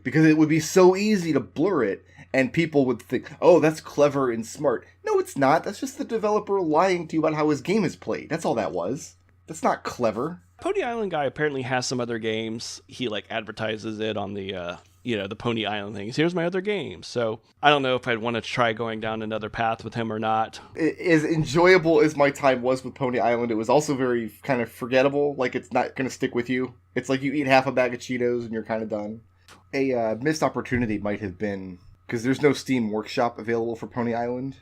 Because it would be so easy to blur it, and people would think, oh, that's clever and smart. No, it's not. That's just the developer lying to you about how his game is played. That's all that was. That's not clever. Pony Island guy apparently has some other games. He like advertises it on the the Pony Island things. Here's my other games. So I don't know if I'd want to try going down another path with him or not. As enjoyable as my time was with Pony Island, it was also very kind of forgettable. Like, it's not going to stick with you. It's like you eat half a bag of Cheetos and you're kind of done. A missed opportunity might have been, because there's no Steam Workshop available for Pony Island,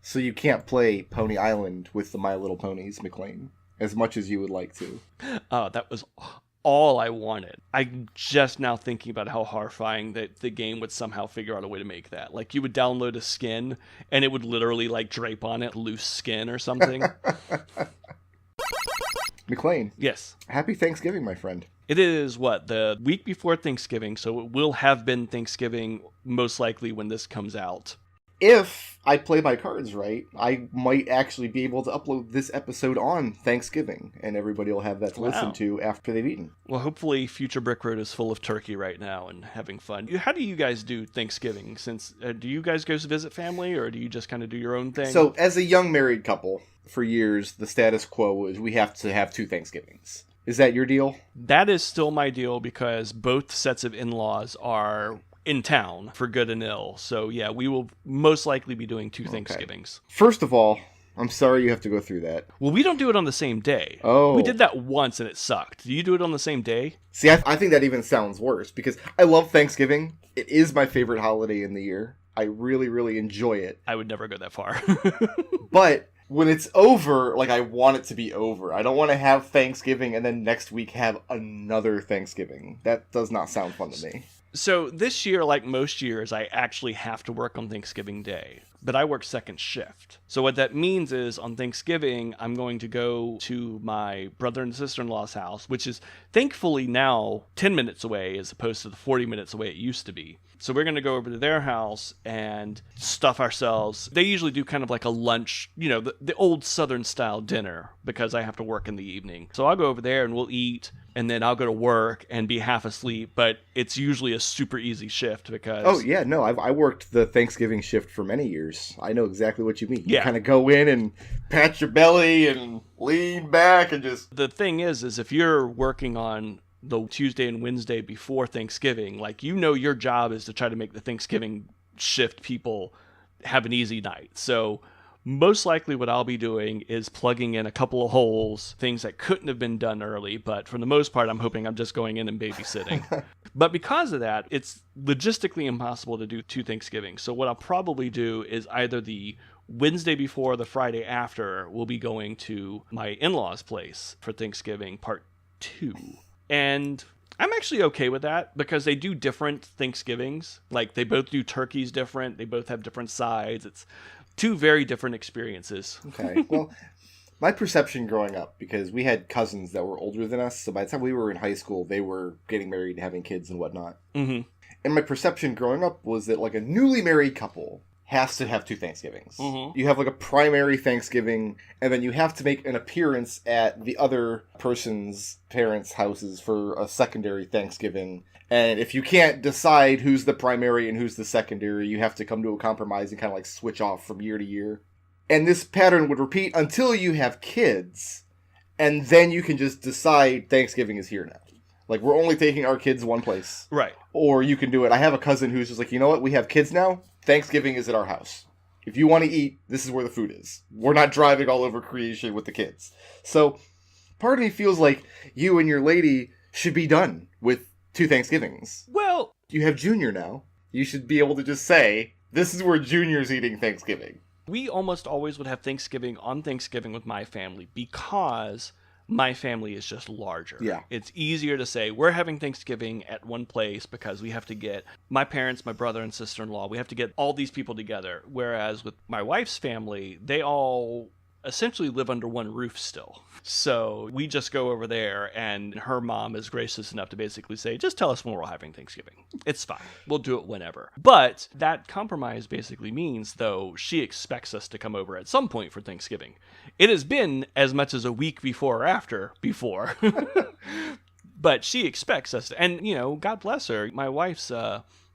so you can't play Pony Island with the My Little Ponies McClain as much as you would like to. Oh, that was all I wanted. I'm just now thinking about how horrifying that the game would somehow figure out a way to make that. Like, you would download a skin, and it would literally, like, drape on it loose skin or something. McClain. Yes. Happy Thanksgiving, my friend. It is, the week before Thanksgiving, so it will have been Thanksgiving most likely when this comes out. If I play my cards right, I might actually be able to upload this episode on Thanksgiving, and everybody will have that to listen to after they've eaten. Well, hopefully future Brickroad is full of turkey right now and having fun. How do you guys do Thanksgiving? Since do you guys go visit family, or do you just kind of do your own thing? So, as a young married couple, for years, the status quo is we have to have 2 Thanksgivings. Is that your deal? That is still my deal because both sets of in-laws are in town for good and ill. So yeah, we will most likely be doing 2 Thanksgivings. First of all, I'm sorry you have to go through that. Well, we don't do it on the same day. Oh. We did that once and it sucked. Do you do it on the same day? See, I think that even sounds worse because I love Thanksgiving. It is my favorite holiday in the year. I really, really enjoy it. I would never go that far. But when it's over, like, I want it to be over. I don't want to have Thanksgiving and then next week have another Thanksgiving. That does not sound fun to me. So this year, like most years, I actually have to work on Thanksgiving Day, but I work second shift. So what that means is on Thanksgiving, I'm going to go to my brother and sister-in-law's house, which is thankfully now 10 minutes away as opposed to the 40 minutes away it used to be. So we're going to go over to their house and stuff ourselves. They usually do kind of like a lunch, you know, the old Southern style dinner because I have to work in the evening. So I'll go over there and we'll eat. And then I'll go to work and be half asleep, but it's usually a super easy shift because... Oh, yeah, no, I worked the Thanksgiving shift for many years. I know exactly what you mean. Yeah. You kind of go in and pat your belly and lean back and just... The thing is if you're working on the Tuesday and Wednesday before Thanksgiving, like, you know your job is to try to make the Thanksgiving shift people have an easy night. So... most likely what I'll be doing is plugging in a couple of holes, things that couldn't have been done early, but for the most part, I'm hoping I'm just going in and babysitting. But because of that, it's logistically impossible to do 2 Thanksgivings. So what I'll probably do is either the Wednesday before or the Friday after, we'll be going to my in-laws' place for Thanksgiving part 2. And I'm actually okay with that because they do different Thanksgivings. Like, they both do turkeys different. They both have different sides. It's 2 very different experiences. Okay. Well, my perception growing up, because we had cousins that were older than us, so by the time we were in high school, they were getting married and having kids and whatnot. Mm-hmm. And my perception growing up was that, like, a newly married couple has to have 2 Thanksgivings. Mm-hmm. You have, like, a primary Thanksgiving, and then you have to make an appearance at the other person's parents' houses for a secondary Thanksgiving. And if you can't decide who's the primary and who's the secondary, you have to come to a compromise and kind of like switch off from year to year. And this pattern would repeat until you have kids. And then you can just decide Thanksgiving is here now. Like, we're only taking our kids one place. Right. Or you can do it. I have a cousin who's just like, you know what? We have kids now. Thanksgiving is at our house. If you want to eat, this is where the food is. We're not driving all over creation with the kids. So part of me feels like you and your lady should be done with 2 Thanksgivings. Well, You have Junior now. You should be able to just say, this is where Junior's eating Thanksgiving. we almost always would have Thanksgiving on Thanksgiving with my family because my family is just larger. Yeah. It's easier to say we're having Thanksgiving at one place because we have to get my parents, my brother and sister-in-law, we have to get all these people together. Whereas with my wife's family, they all essentially live under one roof still. So we just go over there and her mom is gracious enough to basically say, just tell us when we're having Thanksgiving. It's fine. We'll do it whenever. But that compromise basically means, though, she expects us to come over at some point for Thanksgiving. It has been as much as a week before or after before. But she expects us to, and, you know, God bless her. My wife's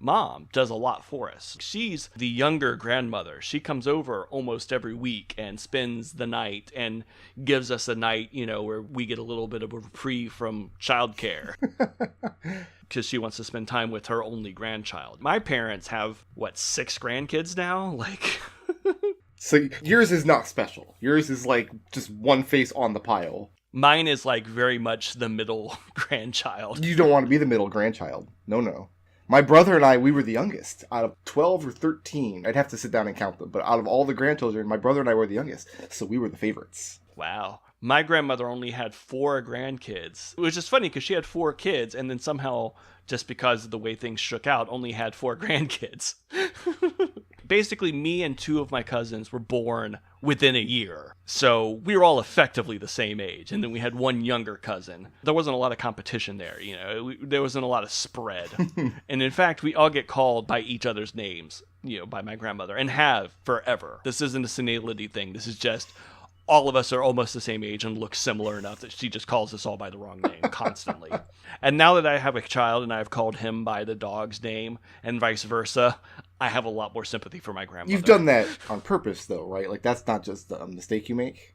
mom does a lot for us. She's the younger grandmother. She comes over almost every week and spends the night and gives us a night, you know, where we get a little bit of a reprieve from childcare. Because she wants to spend time with her only grandchild. My parents have, 6 grandkids now? Like... So yours is not special. Yours is like just one face on the pile. Mine is like very much the middle grandchild. You don't want to be the middle grandchild. No. My brother and I, we were the youngest. Out of 12 or 13, I'd have to sit down and count them, but out of all the grandchildren, my brother and I were the youngest, so we were the favorites. Wow. My grandmother only had 4 grandkids, which is funny because she had 4 kids and then somehow, just because of the way things shook out, only had 4 grandkids. Basically, me and 2 of my cousins were born within a year. So we were all effectively the same age. And then we had 1 younger cousin. There wasn't a lot of competition there, you know. There wasn't a lot of spread. And in fact, we all get called by each other's names, you know, by my grandmother, and have forever. This isn't a senility thing. This is just... all of us are almost the same age and look similar enough that she just calls us all by the wrong name constantly. And now that I have a child and I've called him by the dog's name and vice versa, I have a lot more sympathy for my grandmother. You've done that on purpose, though, right? Like, that's not just a mistake you make?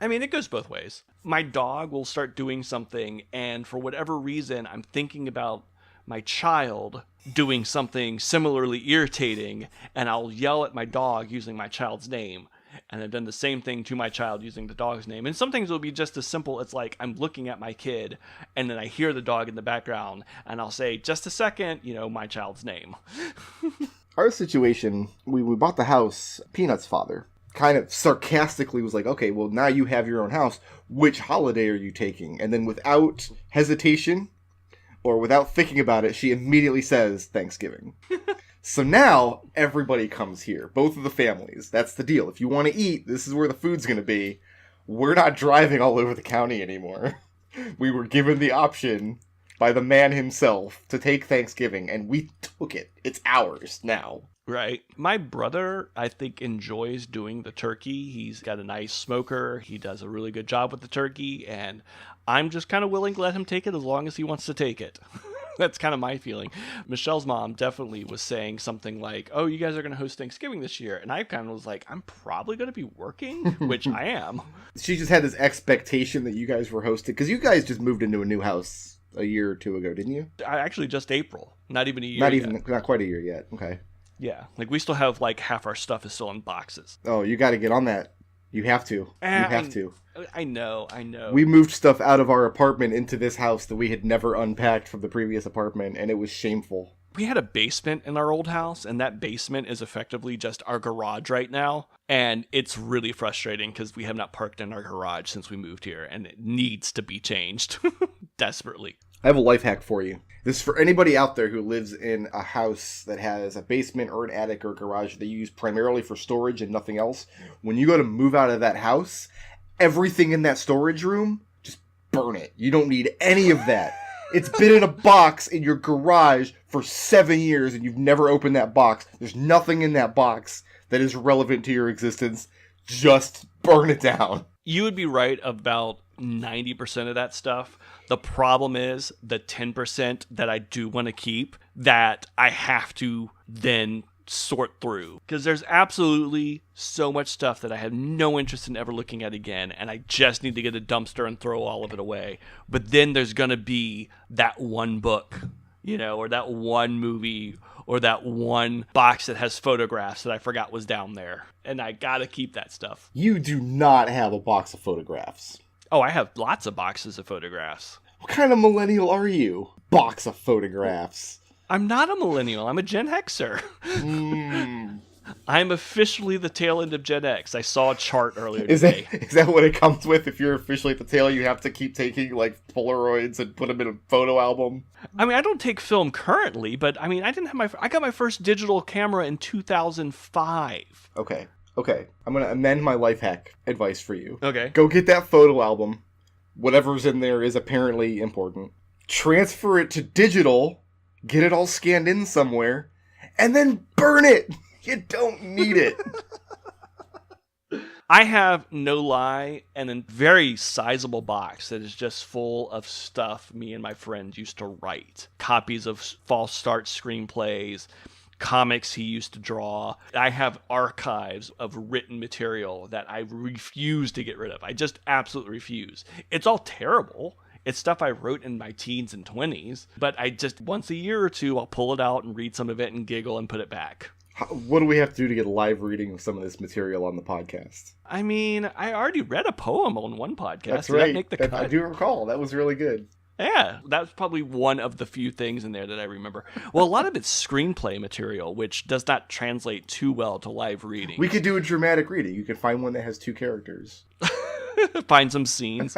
I mean, it goes both ways. My dog will start doing something, and for whatever reason, I'm thinking about my child doing something similarly irritating, and I'll yell at my dog using my child's name. And I've done the same thing to my child using the dog's name. And sometimes it'll be just as simple as like I'm looking at my kid, and then I hear the dog in the background, and I'll say, just a second, my child's name. Our situation, we bought the house, Peanut's father kind of sarcastically was like, okay, well, now you have your own house. Which holiday are you taking? And then without hesitation or without thinking about it, she immediately says Thanksgiving. So now everybody comes here, both of the families. That's the deal. If you want to eat, this is where the food's going to be. We're not driving all over the county anymore. We were given the option by the man himself to take Thanksgiving, and we took it. It's ours now. Right. My brother, I think, enjoys doing the turkey. He's got a nice smoker. He does a really good job with the turkey, and I'm just kind of willing to let him take it as long as he wants to take it. That's kind of my feeling. Michelle's mom definitely was saying something like, oh, you guys are going to host Thanksgiving this year. And I kind of was like, I'm probably going to be working, which I am. She just had this expectation that you guys were hosting, because you guys just moved into a new house a year or two ago, didn't you? Actually, just April. Not even a year yet. Not quite a year yet. Okay. Yeah. Like, we still have, like, half our stuff is still in boxes. Oh, you got to get on that. You have to. You have to. I know. We moved stuff out of our apartment into this house that we had never unpacked from the previous apartment, and it was shameful. We had a basement in our old house, and that basement is effectively just our garage right now. And it's really frustrating because we have not parked in our garage since we moved here, and it needs to be changed desperately. I have a life hack for you. This is for anybody out there who lives in a house that has a basement or an attic or garage that you use primarily for storage and nothing else. When you go to move out of that house, everything in that storage room, just burn it. You don't need any of that. It's been in a box in your garage for 7 years and you've never opened that box. There's nothing in that box that is relevant to your existence. Just burn it down. You would be right about 90% of that stuff. The problem is the 10% that I do want to keep that I have to then sort through, because there's absolutely so much stuff that I have no interest in ever looking at again, and I just need to get a dumpster and throw all of it away. But then there's going to be that one book, or that one movie, or that one box that has photographs that I forgot was down there, and I got to keep that stuff. You do not have a box of photographs. Oh, I have lots of boxes of photographs. What kind of millennial are you? Box of photographs. I'm not a millennial. I'm a Gen Xer. I'm officially the tail end of Gen X. I saw a chart earlier today. Is that what it comes with? If you're officially at the tail, you have to keep taking like Polaroids and put them in a photo album? I mean, I don't take film currently, but I mean, I got my first digital camera in 2005. Okay. I'm going to amend my life hack advice for you. Okay. Go get that photo album. Whatever's in there is apparently important. Transfer it to digital. Get it all scanned in somewhere. And then burn it. You don't need it. I have, no lie, a very sizable box that is just full of stuff me and my friends used to write. Copies of false start screenplays, comics he used to draw. I have archives of written material that I refuse to get rid of. I just absolutely refuse. It's all terrible. It's stuff I wrote in my teens and 20s, but I just, once a year or two, I'll pull it out and read some of it and giggle and put it back. What do we have to do to get a live reading of some of this material on the podcast? I mean, I already read a poem on one podcast. That's right. Did that make the cut? I do recall. That was really good. Yeah, that's probably one of the few things in there that I remember. Well, a lot of it's screenplay material, which does not translate too well to live reading. We could do a dramatic reading. You could find one that has 2 characters. Find some scenes.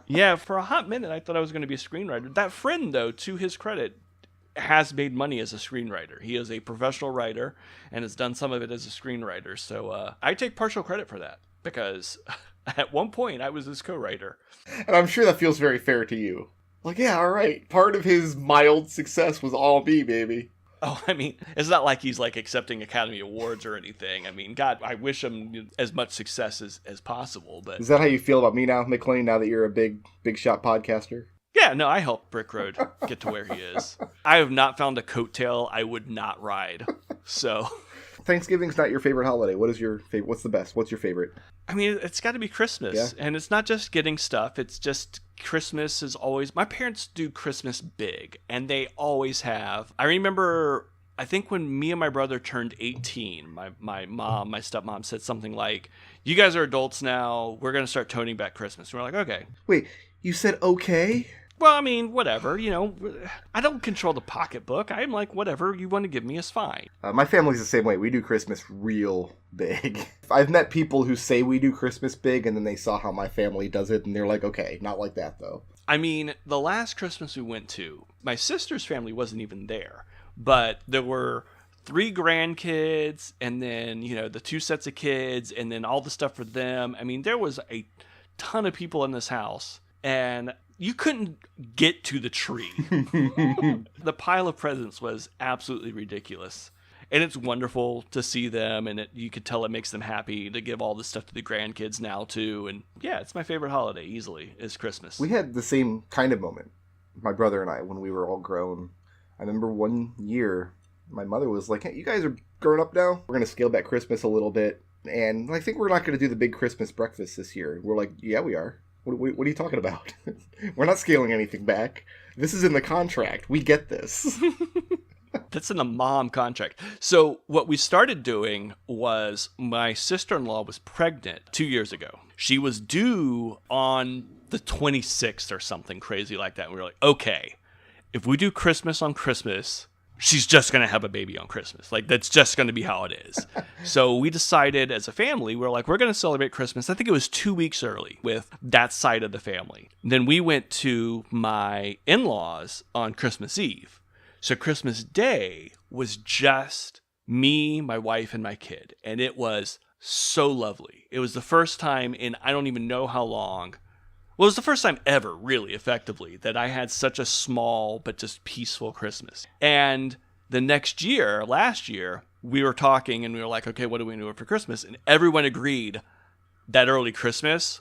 Yeah, for a hot minute, I thought I was going to be a screenwriter. That friend, though, to his credit, has made money as a screenwriter. He is a professional writer and has done some of it as a screenwriter. So I take partial credit for that, because at one point I was his co-writer. And I'm sure that feels very fair to you. Like, yeah, all right. Part of his mild success was all me, baby. Oh, I mean, it's not like he's like accepting Academy Awards or anything. I mean, God, I wish him as much success as possible. But is that how you feel about me now, McClain, now that you're a big shot podcaster? Yeah, no, I helped Brickroad get to where he is. I have not found a coattail I would not ride. So Thanksgiving's not your favorite holiday. What is your favorite? What's the best? What's your favorite? I mean, it's got to be Christmas. Yeah. And it's not just getting stuff. It's just Christmas is always... My parents do Christmas big, and they always have. I remember, I think when me and my brother turned 18, my mom, my stepmom said something like, you guys are adults now. We're going to start toning back Christmas. And we're like, okay. Wait, you said okay? Well, I mean, whatever, I don't control the pocketbook. I'm like, whatever you want to give me is fine. My family's the same way. We do Christmas real big. I've met people who say we do Christmas big, and then they saw how my family does it, and they're like, okay, not like that, though. I mean, the last Christmas we went to, my sister's family wasn't even there, but there were 3 grandkids, and then, the 2 sets of kids, and then all the stuff for them. I mean, there was a ton of people in this house, and you couldn't get to the tree. The pile of presents was absolutely ridiculous. And it's wonderful to see them, and you could tell it makes them happy to give all this stuff to the grandkids now, too. And yeah, it's my favorite holiday, easily, is Christmas. We had the same kind of moment, my brother and I, when we were all grown. I remember one year, my mother was like, hey, you guys are grown up now? We're going to scale back Christmas a little bit. And I think we're not going to do the big Christmas breakfast this year. We're like, yeah, we are. What are you talking about? We're not scaling anything back. This is in the contract. We get this. That's in the mom contract. So what we started doing was my sister-in-law was pregnant 2 years ago. She was due on the 26th or something crazy like that. And we were like, okay, if we do Christmas on Christmas, she's just going to have a baby on Christmas. Like, that's just going to be how it is. So we decided as a family, we're like, we're going to celebrate Christmas. I think it was 2 weeks early with that side of the family. Then we went to my in-laws on Christmas Eve. So Christmas Day was just me, my wife, and my kid. And it was so lovely. It was the first time in I don't even know how long. Well, it was the first time ever, really, effectively, that I had such a small but just peaceful Christmas. And the next year, last year, we were talking and we were like, okay, what do we do for Christmas? And everyone agreed that early Christmas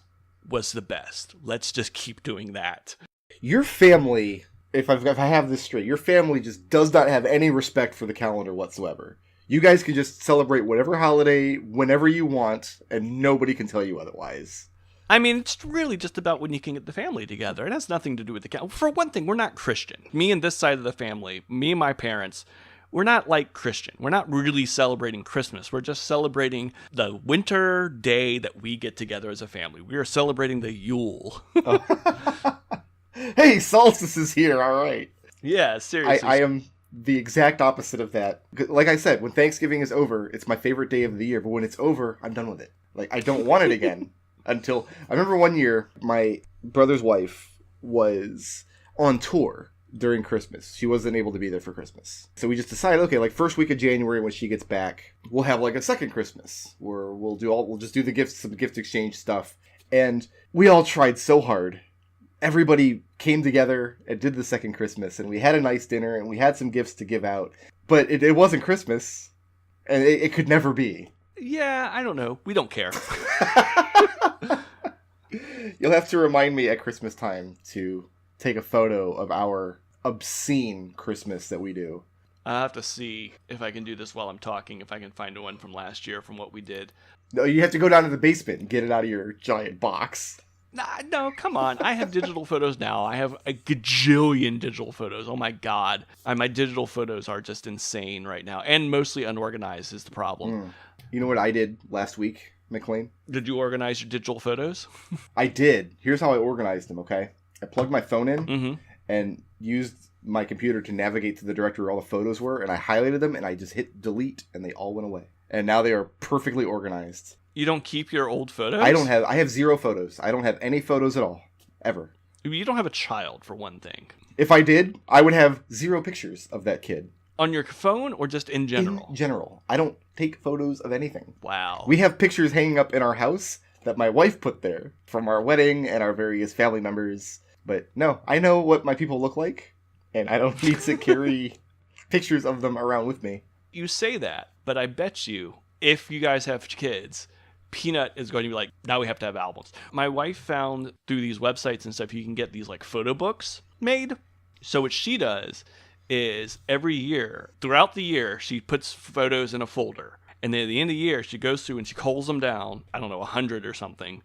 was the best. Let's just keep doing that. Your family, if I have this straight, your family just does not have any respect for the calendar whatsoever. You guys can just celebrate whatever holiday whenever you want, and nobody can tell you otherwise. I mean, it's really just about when you can get the family together. It has nothing to do with the calendar. For one thing, we're not Christian. Me and this side of the family, me and my parents, we're not like Christian. We're not really celebrating Christmas. We're just celebrating the winter day that we get together as a family. We are celebrating the Yule. Hey, solstice is here, all right. Yeah, seriously. I am the exact opposite of that. Like I said, when Thanksgiving is over, it's my favorite day of the year. But when it's over, I'm done with it. Like, I don't want it again. Until I remember one year, my brother's wife was on tour during Christmas. She wasn't able to be there for Christmas. So we just decided, okay, like first week of January when she gets back, we'll have like a second Christmas where we'll just do the gifts, some gift exchange stuff. And we all tried so hard. Everybody came together and did the second Christmas, and we had a nice dinner and we had some gifts to give out. But it wasn't Christmas, and it could never be. Yeah, I don't know. We don't care. You'll have to remind me at Christmas time to take a photo of our obscene Christmas that we do. I'll have to see if I can do this while I'm talking, if I can find one from last year from what we did. No, you have to go down to the basement and get it out of your giant box. No, come on. I have digital photos now. I have a gajillion digital photos. Oh my God. My digital photos are just insane right now. And mostly unorganized is the problem. You know what I did last week, McClain? Did you organize your digital photos? I did. Here's how I organized them, okay? I plugged my phone in and used my computer to navigate to the directory where all the photos were, and I highlighted them, and I just hit delete, and they all went away. And now they are perfectly organized. You don't keep your old photos? I have 0 photos. I don't have any photos at all. Ever. You don't have a child, for one thing. If I did, I would have 0 pictures of that kid. On your phone or just in general? In general. I don't take photos of anything. Wow. We have pictures hanging up in our house that my wife put there from our wedding and our various family members. But no, I know what my people look like, and I don't need to carry pictures of them around with me. You say that, but I bet you, if you guys have kids, Peanut is going to be like, now we have to have albums. My wife found through these websites and stuff, you can get these like photo books made. So what she does is every year, throughout the year, she puts photos in a folder. And then at the end of the year, she goes through and she calls them down, I don't know, 100 or something.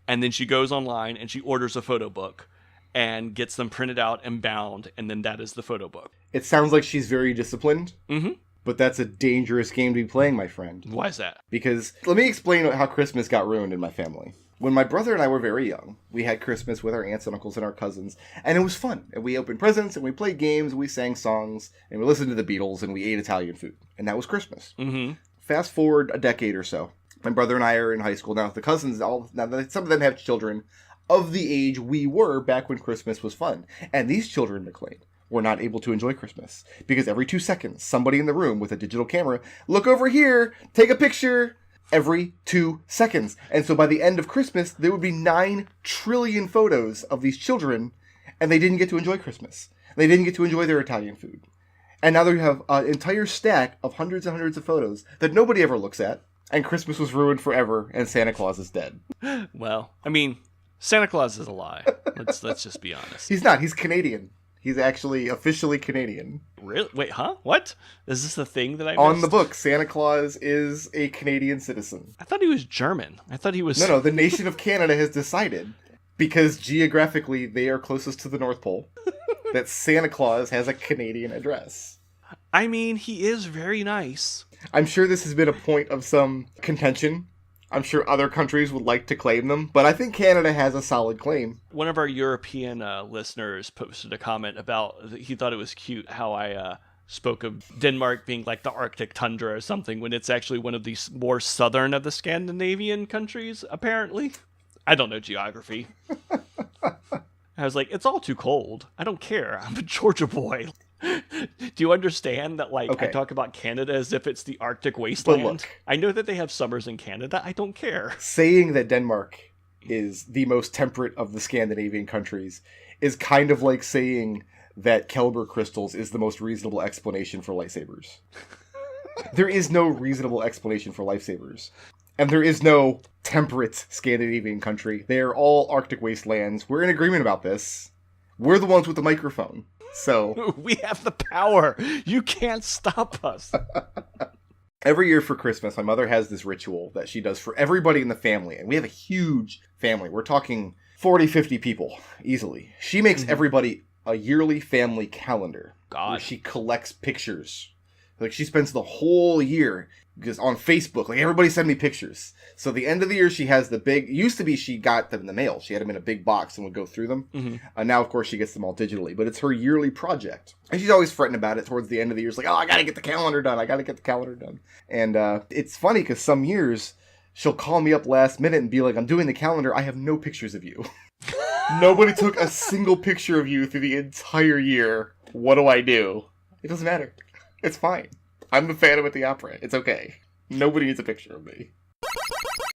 And then she goes online and she orders a photo book and gets them printed out and bound. And then that is the photo book. It sounds like she's very disciplined. Mm-hmm. But that's a dangerous game to be playing, my friend. Why is that? Because let me explain how Christmas got ruined in my family. When my brother and I were very young, we had Christmas with our aunts and uncles and our cousins, and it was fun. And we opened presents, and we played games, and we sang songs, and we listened to the Beatles, and we ate Italian food. And that was Christmas. Mm-hmm. Fast forward a decade or so. My brother and I are in high school now. The cousins, some of them have children of the age we were back when Christmas was fun. And these children, McClain, were not able to enjoy Christmas. Because every 2 seconds, somebody in the room with a digital camera, look over here, take a picture, every 2 seconds. And so by the end of Christmas, there would be 9 trillion photos of these children, and they didn't get to enjoy Christmas. They didn't get to enjoy their Italian food. And now they have an entire stack of hundreds and hundreds of photos that nobody ever looks at, and Christmas was ruined forever, and Santa Claus is dead. Well, I mean, Santa Claus is a lie. Let's just be honest. He's not. He's Canadian. He's actually officially Canadian. Really? Wait, huh? What? Is this the thing that I missed? On the book, Santa Claus is a Canadian citizen. I thought he was German. I thought he was... No, the nation of Canada has decided, because geographically they are closest to the North Pole, that Santa Claus has a Canadian address. I mean, he is very nice. I'm sure this has been a point of some contention. I'm sure other countries would like to claim them, but I think Canada has a solid claim. One of our European listeners posted a comment about, he thought it was cute how I spoke of Denmark being like the Arctic tundra or something, when it's actually one of the more southern of the Scandinavian countries, apparently. I don't know geography. I was like, it's all too cold. I don't care. I'm a Georgia boy. Do you understand that, like, okay, I talk about Canada as if it's the Arctic wasteland? But look, I know that they have summers in Canada. I don't care. Saying that Denmark is the most temperate of the Scandinavian countries is kind of like saying that Kelber crystals is the most reasonable explanation for lightsabers. There is no reasonable explanation for lightsabers. And there is no temperate Scandinavian country. They are all Arctic wastelands. We're in agreement about this. We're the ones with the microphone. So we have the power. You can't stop us. Every year for Christmas, my mother has this ritual that she does for everybody in the family. And we have a huge family. We're talking 40, 50 people easily. She makes everybody a yearly family calendar. God. Where she collects pictures. Like, she spends the whole year just on Facebook. Like, everybody send me pictures. So the end of the year, she has the big... It used to be she got them in the mail. She had them in a big box and would go through them. Mm-hmm. Now, of course, she gets them all digitally. But it's her yearly project. And she's always fretting about it towards the end of the year. She's like, oh, I got to get the calendar done. I got to get the calendar done. And it's funny because some years, she'll call me up last minute and be like, I'm doing the calendar. I have no pictures of you. Nobody took a single picture of you through the entire year. What do I do? It doesn't matter. It's fine. I'm the Phantom at the Opera. It's okay. Nobody needs a picture of me.